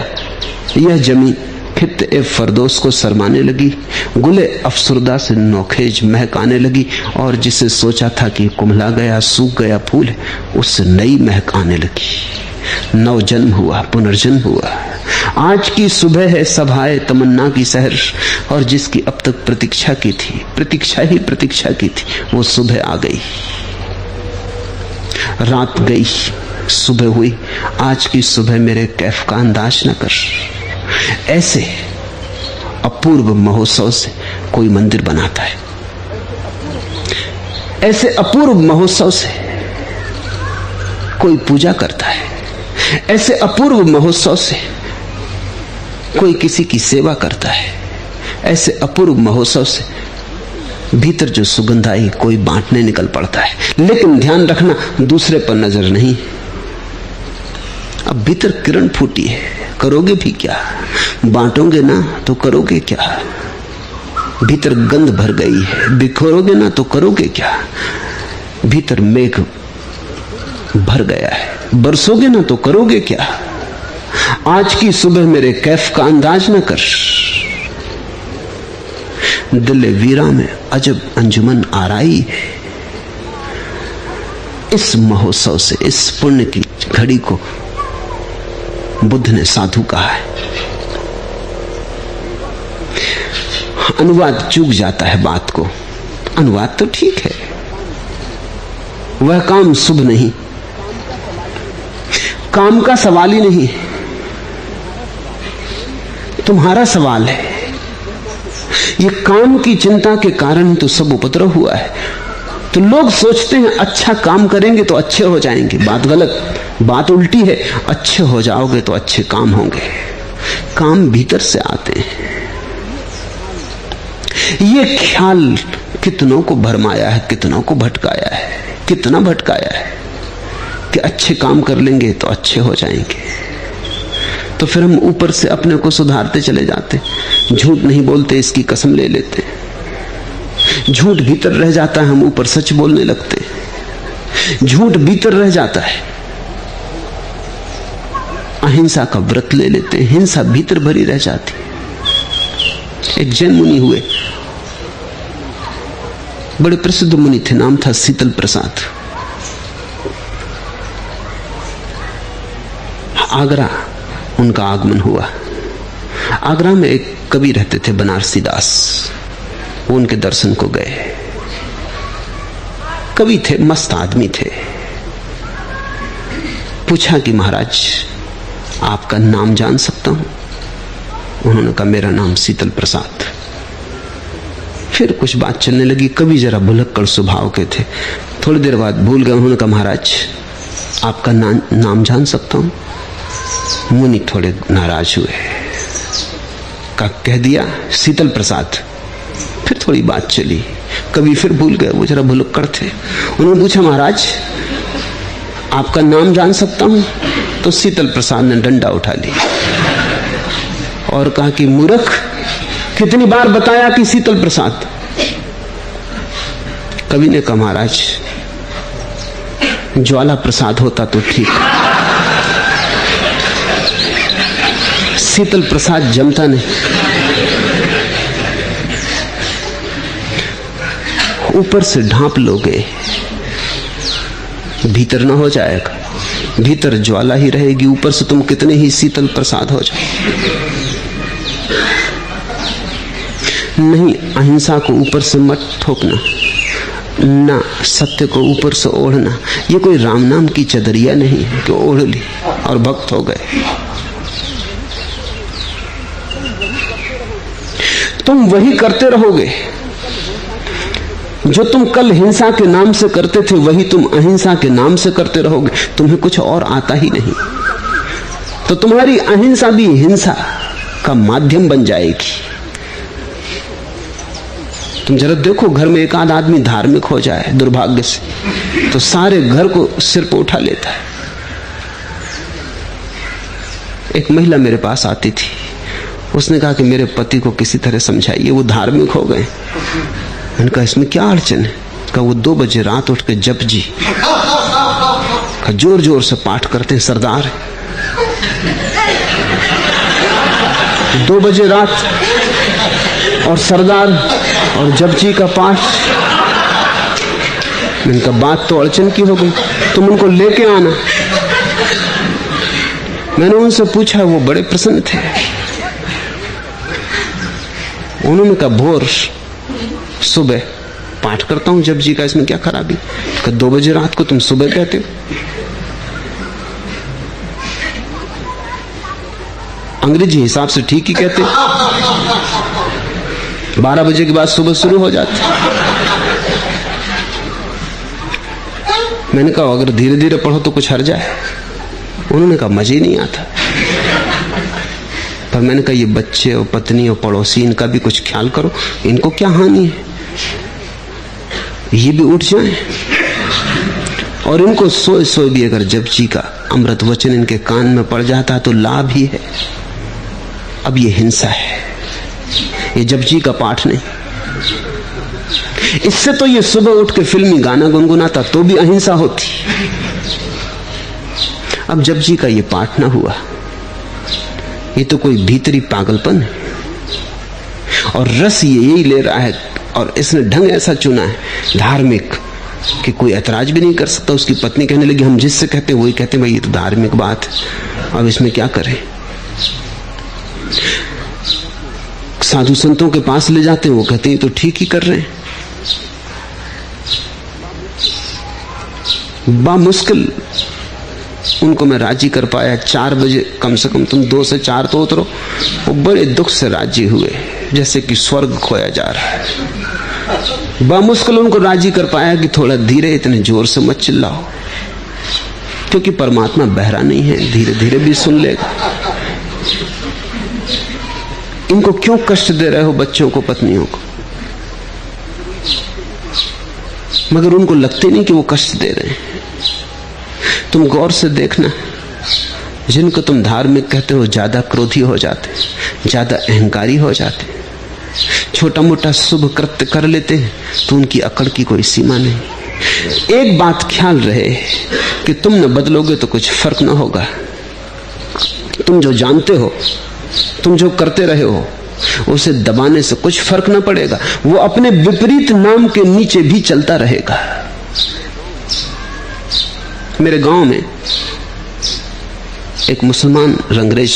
यह जमी खित्ते फरदोस को शर्माने लगी, गुले अफसुरदा से नौखेज महक आने लगी। और जिसे सोचा था कि कुम्हला गया सूख गया फूल, उससे नई महक आने लगी। नव जन्म हुआ, पुनर्जन्म हुआ। आज की सुबह है सभाए तमन्ना की सहर, और जिसकी अब तक प्रतीक्षा की थी, प्रतीक्षा ही प्रतीक्षा की थी, वो सुबह आ गई। रात गई, सुबह हुई, आज की सुबह मेरे कैफ का अंदाज न कर। ऐसे अपूर्व महोत्सव से कोई मंदिर बनाता है, ऐसे अपूर्व महोत्सव से कोई पूजा करता है, ऐसे अपूर्व महोत्सव से कोई किसी की सेवा करता है, ऐसे अपूर्व महोत्सव से भीतर जो सुगंध आई कोई बांटने निकल पड़ता है। लेकिन ध्यान रखना, दूसरे पर नजर नहीं। अब भीतर किरण फूटी है, करोगे भी क्या? बांटोगे ना तो करोगे क्या? भीतर गंध भर गई है, बिखरोगे ना तो करोगे क्या? भीतर मेघ भर गया है, बरसोगे ना तो करोगे क्या? आज की सुबह मेरे कैफ का अंदाज न कर। दिल वीरा में अजब अंजुमन आराई है। इस महोत्सव से, इस पुण्य की घड़ी को बुद्ध ने साधु कहा है। अनुवाद चूक जाता है बात को। अनुवाद तो ठीक है, वह काम शुभ नहीं, काम का सवाल ही नहीं, तुम्हारा सवाल है। ये काम की चिंता के कारण तो सब उपद्रव हुआ है। तो लोग सोचते हैं अच्छा काम करेंगे तो अच्छे हो जाएंगे। बात गलत, बात उल्टी है। अच्छे हो जाओगे तो अच्छे काम होंगे। काम भीतर से आते हैं। ये ख्याल कितनों को भरमाया है, कितनों को भटकाया है, कितना भटकाया है कि अच्छे काम कर लेंगे तो अच्छे हो जाएंगे। तो फिर हम ऊपर से अपने को सुधारते चले जाते, झूठ नहीं बोलते इसकी कसम ले लेते, झूठ भीतर रह जाता है, हम ऊपर सच बोलने लगते, झूठ भीतर रह जाता है, अहिंसा का व्रत ले लेते, हिंसा भीतर भरी रह जाती। एक जैन मुनि हुए, बड़े प्रसिद्ध मुनि थे, नाम था शीतल प्रसाद। आगरा उनका आगमन हुआ। आगरा में एक कवि रहते थे बनारसी दास, वो उनके दर्शन को गए। कवि थे, मस्त आदमी थे। पूछा कि महाराज आपका नाम जान सकता हूं? उन्होंने कहा मेरा नाम शीतल प्रसाद। फिर कुछ बात चलने लगी। कवि जरा भुलक्कड़ स्वभाव के थे, थोड़ी देर बाद भूल गए। उन्होंने कहा महाराज आपका नाम जान सकता हूं? मुनि थोड़े नाराज हुए, कह दिया शीतल प्रसाद। फिर थोड़ी बात चली, कभी फिर भूल गए, वो जरा भुलक्कड़ थे। उन्होंने पूछा महाराज आपका नाम जान सकता हूं? तो शीतल प्रसाद ने डंडा उठा लिया और कहा कि मूर्ख, कितनी बार बताया कि शीतल प्रसाद। कवि ने कहा महाराज ज्वाला प्रसाद होता तो ठीक, शीतल प्रसाद जमता नहीं। ऊपर से ढांप लोगे, भीतर ना हो जाएगा। भीतर ज्वाला ही रहेगी, ऊपर से तुम कितने ही शीतल प्रसाद हो जाओ। नहीं, अहिंसा को ऊपर से मत ठोकना, ना सत्य को ऊपर से ओढ़ना। ये कोई राम नाम की चदरिया नहीं है कि ओढ़ ली और भक्त हो गए। तुम वही करते रहोगे जो तुम कल हिंसा के नाम से करते थे, वही तुम अहिंसा के नाम से करते रहोगे। तुम्हें कुछ और आता ही नहीं, तो तुम्हारी अहिंसा भी हिंसा का माध्यम बन जाएगी। तुम जरा देखो, घर में एक आध आदमी धार्मिक हो जाए दुर्भाग्य से, तो सारे घर को सिर पर उठा लेता है। एक महिला मेरे पास आती थी, उसने कहा कि मेरे पति को किसी तरह समझाइए, वो धार्मिक हो गए। मैंने कहा इसमें क्या अड़चन है? कहा वो 2 बजे रात उठ के जप जी जोर जोर से पाठ करते हैं, सरदार 2 बजे रात और सरदार और जपजी का पाठ। मैंने कहा बात तो अड़चन की हो गई, तुम उनको लेके आना। मैंने उनसे पूछा, वो बड़े प्रसन्न थे। उन्होंने कहा भोर सुबह पाठ करता हूं जपजी का, इसमें क्या खराबी? 2 बजे रात को तुम सुबह कहते हो। अंग्रेजी हिसाब से ठीक ही कहते। 12 बजे के बाद सुबह शुरू हो जाती। मैंने कहा अगर धीरे धीरे पढ़ो तो कुछ हर्ज है। उन्होंने कहा मजे ही नहीं आता। पर मैंने कहा ये बच्चे और पत्नी और पड़ोसी, इनका भी कुछ ख्याल करो, इनको क्या हानि है, ये भी उठ जाएं। और इनको सोए सोए भी अगर जपजी का अमृत वचन इनके कान में पड़ जाता तो लाभ ही है। अब ये हिंसा है, ये जपजी का पाठ नहीं। इससे तो ये सुबह उठ के फिल्मी गाना गुनगुनाता तो भी अहिंसा होती। अब जपजी का ये पाठ ना हुआ, ये तो कोई भीतरी पागलपन है। और रस ये यही ले रहा है, और इसने ढंग ऐसा चुना है धार्मिक कि कोई ऐतराज भी नहीं कर सकता। उसकी पत्नी कहने लगी हम जिससे कहते वही कहते, भाई ये तो धार्मिक बात है, अब इसमें क्या करें। साधु संतों के पास ले जाते हैं, वो कहते हैं तो ठीक ही कर रहे हैं। बामुश्किल उनको मैं राजी कर पाया। 4 बजे कम से कम तुम 2 से 4 तो उतरो। वो बड़े दुख से राजी हुए, जैसे कि स्वर्ग खोया जा रहा है। बामुश्किल उनको राजी कर पाया कि थोड़ा धीरे, इतने जोर से मत चिल्लाओ, क्योंकि परमात्मा बहरा नहीं है, धीरे धीरे भी सुन लेगा। इनको क्यों कष्ट दे रहे हो, बच्चों को, पत्नियों को? मगर उनको लगते नहीं कि वो कष्ट दे रहे हैं। तुम गौर से देखना, जिनको तुम धार्मिक कहते हो ज्यादा क्रोधी हो जाते, ज्यादा अहंकारी हो जाते, छोटा मोटा शुभ कृत्य कर लेते हैं तो उनकी अकड़ की कोई सीमा नहीं। एक बात ख्याल रहे कि तुम न बदलोगे तो कुछ फर्क न होगा। तुम जो जानते हो, तुम जो करते रहे हो, उसे दबाने से कुछ फर्क न पड़ेगा। वो अपने विपरीत नाम के नीचे भी चलता रहेगा। मेरे गांव में एक मुसलमान रंगरेज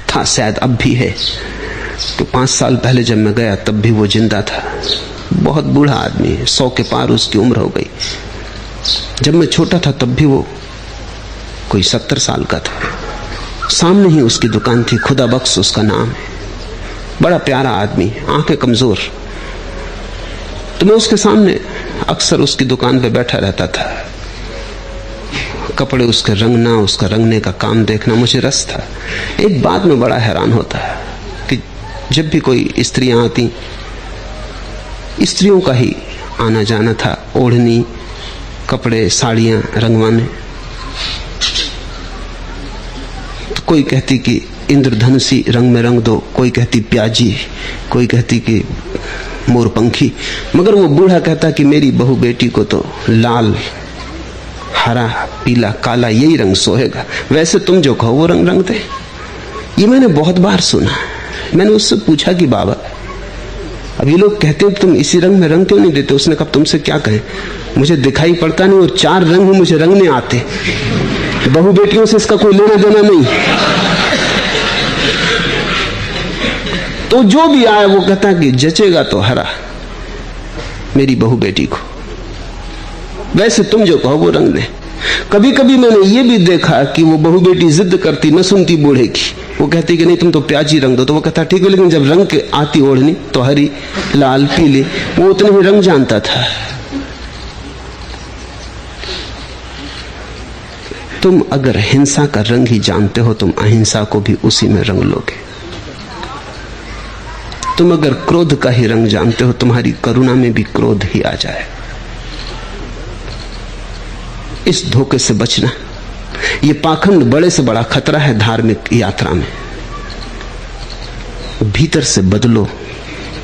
था, शायद अब भी है। तो 5 साल पहले जब मैं गया तब भी वो जिंदा था। बहुत बूढ़ा आदमी, 100 के पार उसकी उम्र हो गई। जब मैं छोटा था तब भी वो कोई 70 साल का था। सामने ही उसकी दुकान थी, खुदा बख्श उसका नाम है। बड़ा प्यारा आदमी, आंखें कमजोर। तो मैं उसके सामने अक्सर उसकी दुकान पे बैठा रहता था। कपड़े उसके रंगना, उसका रंगने का काम देखना मुझे रस था। एक बात में बड़ा हैरान होता कि जब भी कोई स्त्रियां आती, स्त्रियों का ही आना जाना था, ओढ़नी, कपड़े, साड़ियां रंगवाने। तो कोई कहती कि इंद्रधनुषी रंग में रंग दो, कोई कहती प्याजी, कोई कहती कि मोरपंखी। मगर वो बूढ़ा कहता कि मेरी बहू बेटी को तो लाल, हरा, पीला, काला यही रंग सोहेगा। वैसे तुम जो कहो वो रंग रंग दे। ये मैंने बहुत बार सुना। मैंने उससे पूछा कि बाबा, अब ये लोग कहते हैं तुम इसी रंग में रंग क्यों नहीं देते? उसने कहा तुमसे क्या कहें, मुझे दिखाई पड़ता नहीं और 4 रंग मुझे रंगने आते। बहू बेटियों से इसका कोई लेना देना नहीं। तो जो भी आए वो कहता कि जचेगा तो हरा मेरी बहू बेटी को, वैसे तुम जो कहो वो रंग दे। कभी कभी मैंने ये भी देखा कि वो बहू बेटी जिद करती, न सुनती बूढ़े की। वो कहती कि नहीं तुम तो प्याजी रंग दो। तो वो कहता ठीक है, लेकिन जब रंग के आती ओढ़नी तो हरी, लाल, पीली, वो उतने ही रंग जानता था। तुम अगर हिंसा का रंग ही जानते हो, तुम अहिंसा को भी उसी में रंग लोगे। तुम अगर क्रोध का ही रंग जानते हो, तुम्हारी करुणा में भी क्रोध ही आ जाए। इस धोखे से बचना। ये पाखंड बड़े से बड़ा खतरा है धार्मिक यात्रा में। भीतर से बदलो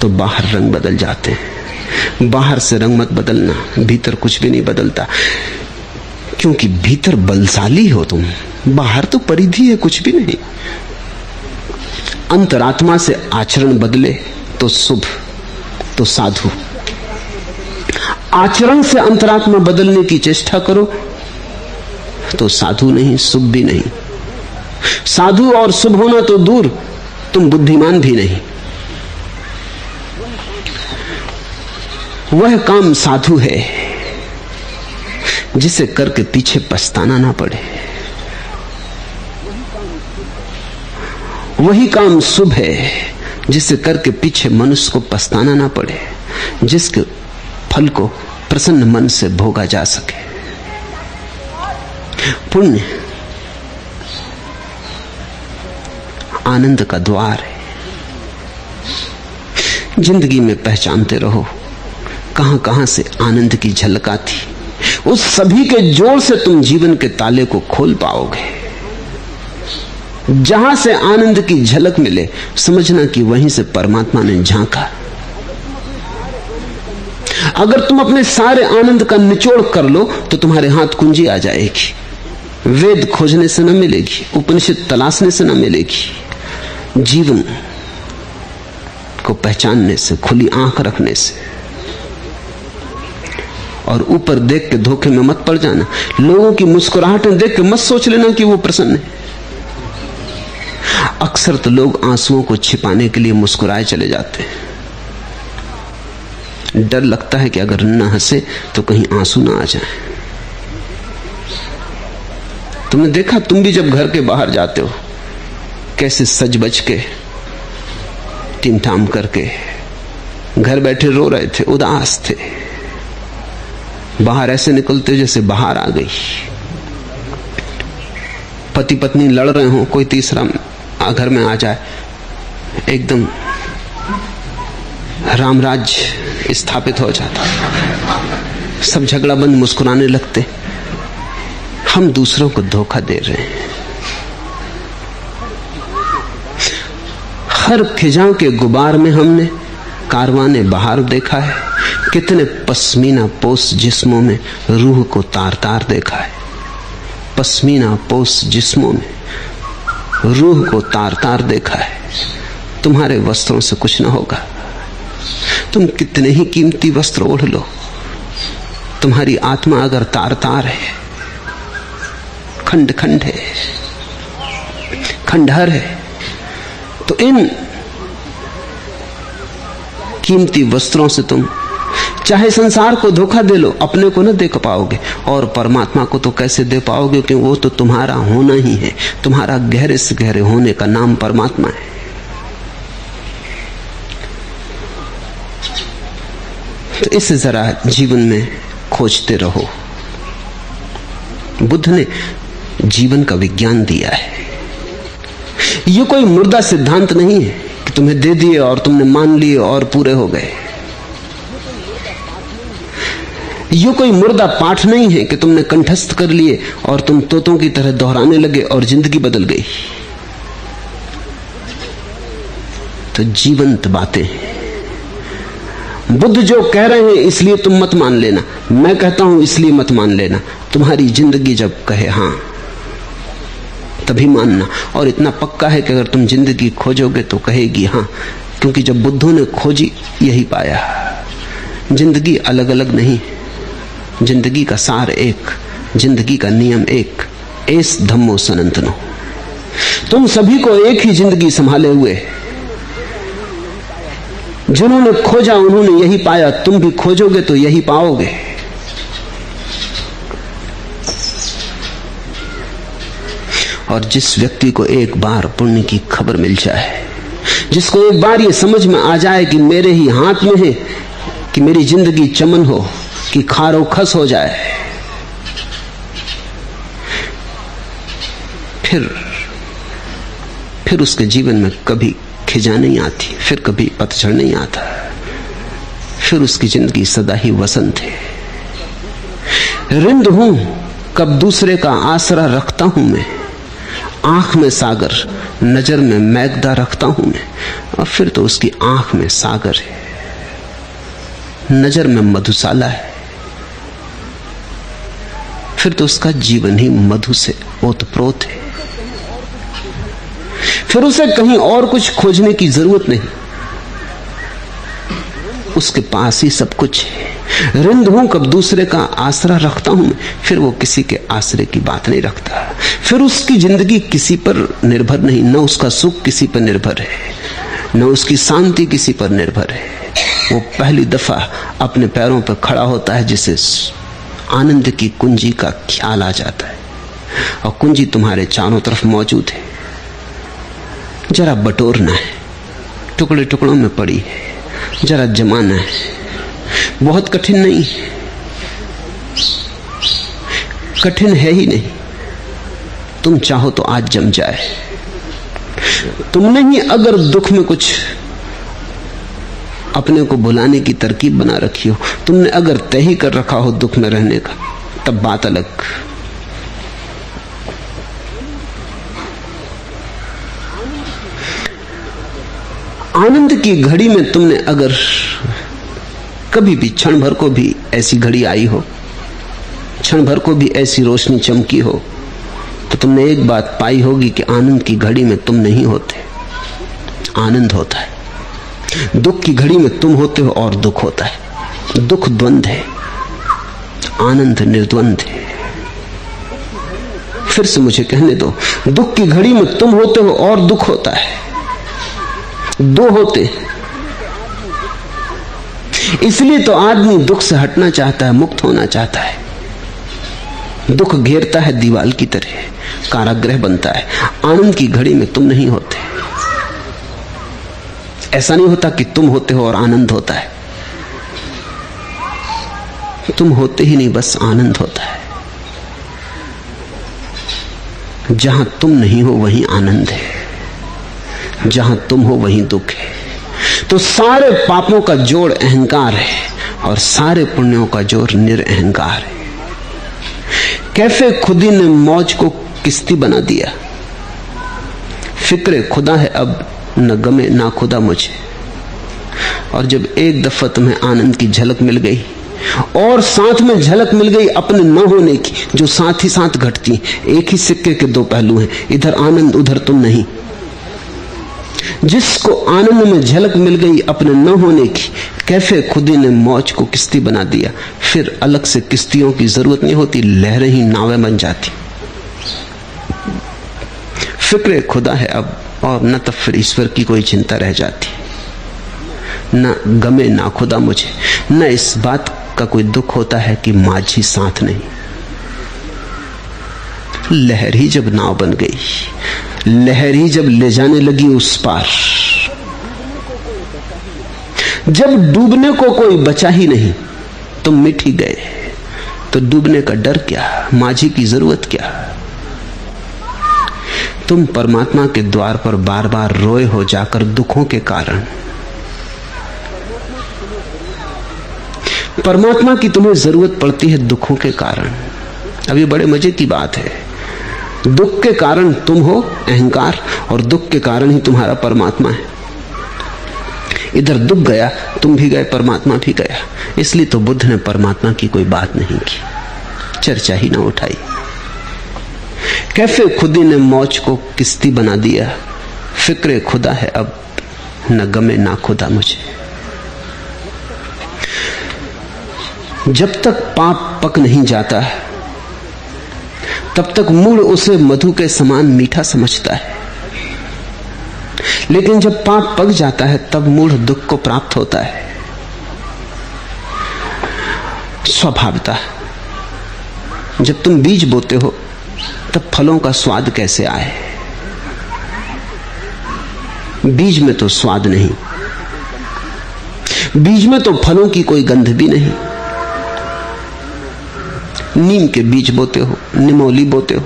तो बाहर रंग बदल जाते हैं। बाहर से रंग मत बदलना, भीतर कुछ भी नहीं बदलता, क्योंकि भीतर बलशाली हो तुम, बाहर तो परिधि है, कुछ भी नहीं। अंतरात्मा से आचरण बदले तो शुभ, तो साधु। आचरण से अंतरात्मा बदलने की चेष्टा करो तो साधु नहीं, शुभ भी नहीं। साधु और शुभ होना तो दूर, तुम बुद्धिमान भी नहीं। वह काम साधु है जिसे करके पीछे पछताना ना पड़े। वही काम शुभ है जिसे करके पीछे मनुष्य को पछताना ना पड़े, जिसके फल को प्रसन्न मन से भोगा जा सके। पुण्य आनंद का द्वार है। जिंदगी में पहचानते रहो कहां कहां से आनंद की झलक आती, उस सभी के जोर से तुम जीवन के ताले को खोल पाओगे। जहां से आनंद की झलक मिले समझना कि वहीं से परमात्मा ने झांका। अगर तुम अपने सारे आनंद का निचोड़ कर लो तो तुम्हारे हाथ कुंजी आ जाएगी। वेद खोजने से न मिलेगी, उपनिषद तलाशने से न मिलेगी, जीवन को पहचानने से, खुली आंख रखने से। और ऊपर देख के धोखे में मत पड़ जाना। लोगों की मुस्कुराहटें देख के मत सोच लेना कि वो प्रसन्न है। अक्सर तो लोग आंसुओं को छिपाने के लिए मुस्कुराए चले जाते हैं। डर लगता है कि अगर न हंसे तो कहीं आंसू ना आ जाए। तुमने देखा, तुम भी जब घर के बाहर जाते हो कैसे सज बज के टिमटाम करके घर बैठे रो रहे थे, उदास थे। बाहर ऐसे निकलते जैसे बाहर आ गई। पति पत्नी लड़ रहे हो, कोई तीसरा घर में आ जाए, एकदम रामराज्य स्थापित हो जाता, सब झगड़ा बंद, मुस्कुराने लगते। हम दूसरों को धोखा दे रहे हैं। हर खिजां के गुबार में हमने कारवाने बाहर देखा है। कितने पश्मीना पोस जिस्मों में रूह को तार तार देखा है। पश्मीना पोस जिस्मों में रूह को तार तार देखा है। तुम्हारे वस्त्रों से कुछ ना होगा। तुम कितने ही कीमती वस्त्र ओढ़ लो, तुम्हारी आत्मा अगर तार तार है, खंड खंड है, खंडहर है, तो इन कीमती वस्त्रों से तुम चाहे संसार को धोखा दे लो, अपने को न दे पाओगे। और परमात्मा को तो कैसे दे पाओगे, क्योंकि वो तो तुम्हारा होना ही है। तुम्हारा गहरे से गहरे होने का नाम परमात्मा है। तो इसे जरा जीवन में खोजते रहो। बुद्ध ने जीवन का विज्ञान दिया है। ये कोई मुर्दा सिद्धांत नहीं है कि तुम्हें दे दिए और तुमने मान लिए और पूरे हो गए। ये कोई मुर्दा पाठ नहीं है कि तुमने कंठस्थ कर लिए और तुम तोतों की तरह दोहराने लगे और जिंदगी बदल गई। तो जीवंत बातें हैं। बुद्ध जो कह रहे हैं इसलिए तुम मत मान लेना, मैं कहता हूं इसलिए मत मान लेना। तुम्हारी जिंदगी जब कहे हां तभी मानना। और इतना पक्का है कि अगर तुम जिंदगी खोजोगे तो कहेगी हां, क्योंकि जब बुद्धों ने खोजी यही पाया। जिंदगी अलग अलग नहीं, जिंदगी का सार एक, जिंदगी का नियम एक, एस धम्मो सनातनो। तुम सभी को एक ही जिंदगी संभाले हुए। जिन्होंने खोजा उन्होंने यही पाया, तुम भी खोजोगे तो यही पाओगे। और जिस व्यक्ति को एक बार पुण्य की खबर मिल जाए, जिसको एक बार ये समझ में आ जाए कि मेरे ही हाथ में है कि मेरी जिंदगी चमन हो कि खारो खस हो जाए, फिर उसके जीवन में कभी खिजा नहीं आती, फिर कभी पतझड़ नहीं आता, फिर उसकी जिंदगी सदा ही वसंत है। रिंद हूं कब दूसरे का आसरा रखता हूं मैं, आंख में सागर नजर में मैगदा रखता हूं मैं। और फिर तो उसकी आंख में सागर है, नजर में मधुशाला है, फिर तो उसका जीवन ही मधु से ओतप्रोत है। फिर उसे कहीं और कुछ खोजने की जरूरत नहीं, उसके पास ही सब कुछ है। रिंद हूं कब दूसरे का आसरा रखता हूं, फिर वो किसी के आसरे की बात नहीं रखता। फिर उसकी जिंदगी किसी पर निर्भर नहीं, न उसका सुख किसी पर निर्भर है, न उसकी शांति किसी पर निर्भर है। वो पहली दफा अपने पैरों पर खड़ा होता है जिसे आनंद की कुंजी का ख्याल आ जाता है। और कुंजी तुम्हारे चारों तरफ मौजूद है, जरा बटोरना है, टुकड़े टुकड़ों में पड़ी है, जरा जमाना है। बहुत कठिन नहीं, कठिन है ही नहीं। तुम चाहो तो आज जम जाए। तुमने ही अगर दुख में कुछ अपने को भुलाने की तरकीब बना रखी हो, तुमने अगर तय ही कर रखा हो दुख में रहने का, तब बात अलग। आनंद की घड़ी में तुमने अगर कभी भी क्षण भर को भी ऐसी घड़ी आई हो, क्षण भर को भी ऐसी रोशनी चमकी हो, तो तुमने एक बात पाई होगी कि आनंद की घड़ी में तुम नहीं होते, आनंद होता है। दुख की घड़ी में तुम होते हो और दुख होता है। दुख द्वंद्व है, आनंद निर्द्वंद है। फिर से मुझे कहने दो, दुख की घड़ी में तुम होते हो और दुख होता है, दो होते। इसलिए तो आदमी दुख से हटना चाहता है, मुक्त होना चाहता है। दुख घेरता है दीवार की तरह, कारागृह बनता है। आनंद की घड़ी में तुम नहीं होते। ऐसा नहीं होता कि तुम होते हो और आनंद होता है। तुम होते ही नहीं, बस आनंद होता है। जहां तुम नहीं हो वहीं आनंद है, जहां तुम हो वहीं दुख है। तो सारे पापों का जोड़ अहंकार है और सारे पुण्यों का जोड़ निरअहंकार है। कैफे खुदी ने मौज को किस्ती बना दिया। फिक्रे खुदा है अब, न गमे ना खुदा मुझे। और जब एक दफा तुम्हें आनंद की झलक मिल गई और साथ में झलक मिल गई अपने न होने की, जो साथ ही साथ घटती, एक ही सिक्के के दो पहलू हैं, इधर आनंद उधर तुम नहीं। जिसको आनंद में झलक मिल गई अपने न होने की, कैफे खुदी ने मौज को किस्ती बना दिया। फिर अलग से किस्तियों की जरूरत नहीं होती, लहरें ही नावें बन जाती। फिक्रे खुदा है अब, और न तब फिर ईश्वर की कोई चिंता रह जाती, न गमे ना खुदा मुझे, न इस बात का कोई दुख होता है कि माझी साथ नहीं। लहर ही जब नाव बन गई, लहर ही जब ले जाने लगी उस पार, जब डूबने को कोई बचा ही नहीं, तुम मिट ही गए, तो डूबने का डर क्या, माझी की जरूरत क्या। तुम परमात्मा के द्वार पर बार बार रोए हो जाकर दुखों के कारण। परमात्मा की तुम्हें जरूरत पड़ती है दुखों के कारण। अब ये बड़े मजे की बात है, दुख के कारण तुम हो अहंकार और दुख के कारण ही तुम्हारा परमात्मा है। इधर दुख गया, तुम भी गए, परमात्मा भी गया। इसलिए तो बुद्ध ने परमात्मा की कोई बात नहीं की, चर्चा ही ना उठाई। कैफे खुदी ने मौज को किस्ती बना दिया। फिक्रे खुदा है अब, न गमे ना खुदा मुझे। जब तक पाप पक नहीं जाता है तब तक मूढ़ उसे मधु के समान मीठा समझता है, लेकिन जब पाप पक जाता है तब मूढ़ दुख को प्राप्त होता है। स्वभावतः जब तुम बीज बोते हो तब फलों का स्वाद कैसे आए? बीज में तो स्वाद नहीं, बीज में तो फलों की कोई गंध भी नहीं। नीम के बीज बोते हो, निमोली बोते हो,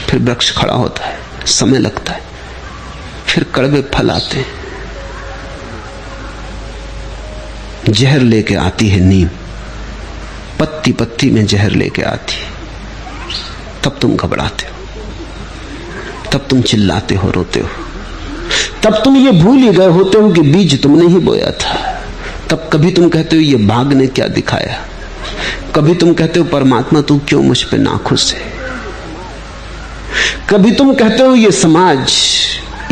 फिर वृक्ष खड़ा होता है, समय लगता है, फिर कड़वे फल आते हैं। जहर लेके आती है नीम, पत्ती पत्ती में जहर लेके आती है। तब तुम घबराते हो, तब तुम चिल्लाते हो, रोते हो, तब तुम ये भूल ही गए होते हो कि बीज तुमने ही बोया था। तब कभी तुम कहते हो ये भाग ने क्या दिखाया, कभी तुम कहते हो परमात्मा तू क्यों मुझ पे नाखुश है, कभी तुम कहते हो ये समाज,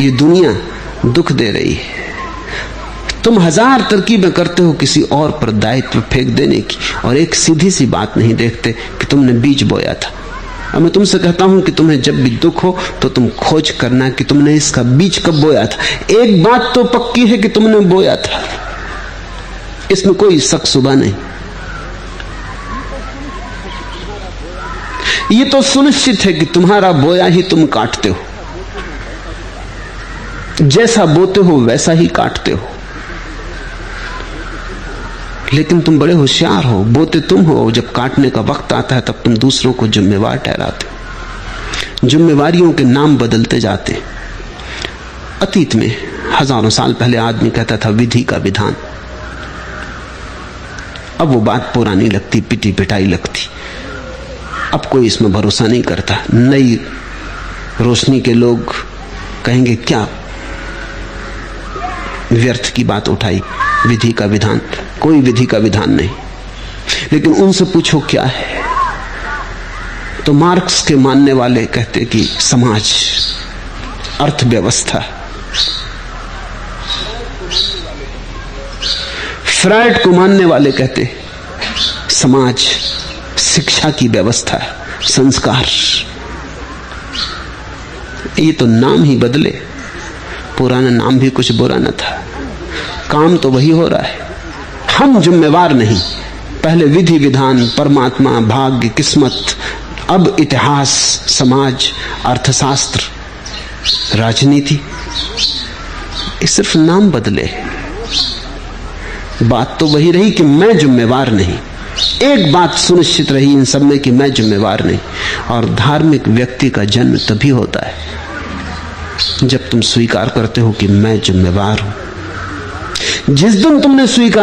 ये दुनिया दुख दे रही है। तुम हजार तरकीबें करते हो किसी और पर दायित्व फेंक देने की, और एक सीधी सी बात नहीं देखते कि तुमने बीज बोया था। अब मैं तुमसे कहता हूं कि तुम्हें जब भी दुख हो तो तुम खोज करना कि तुमने इसका बीज कब बोया था। एक बात तो पक्की है कि तुमने बोया था, इसमें कोई शक शुबा नहीं। ये तो सुनिश्चित है कि तुम्हारा बोया ही तुम काटते हो, जैसा बोते हो वैसा ही काटते हो। लेकिन तुम बड़े होशियार हो, बोते तुम हो, जब काटने का वक्त आता है तब तुम दूसरों को जिम्मेवार ठहराते हो। जिम्मेवारियों के नाम बदलते जाते हैं। अतीत में हजारों साल पहले आदमी कहता था विधि का विधान, अब वो बात पुरानी लगती, पिटी पिटाई लगती। अब कोई इसमें भरोसा नहीं करता। नई रोशनी के लोग कहेंगे क्या व्यर्थ की बात उठाई, विधि का विधान। कोई विधि का विधान नहीं। लेकिन उनसे पूछो क्या है, तो मार्क्स के मानने वाले कहते कि समाज, अर्थव्यवस्था। फ्रायड को मानने वाले कहते समाज, शिक्षा की व्यवस्था, संस्कार। ये तो नाम ही बदले, पुराना नाम भी कुछ बुरा न था, काम तो वही हो रहा है। हम जिम्मेवार नहीं। पहले विधि विधान, परमात्मा, भाग्य, किस्मत, अब इतिहास, समाज, अर्थशास्त्र, राजनीति। ये सिर्फ नाम बदले, बात तो वही रही कि मैं जिम्मेवार नहीं। एक बात सुनिश्चित रही इन सब में कि मैं जिम्मेवार नहीं। और धार्मिक व्यक्ति का जन्म तभी होता है जब तुम स्वीकार करते हो कि मैं जिम्मेवार हूं। जिस दिन तुमने स्वीकार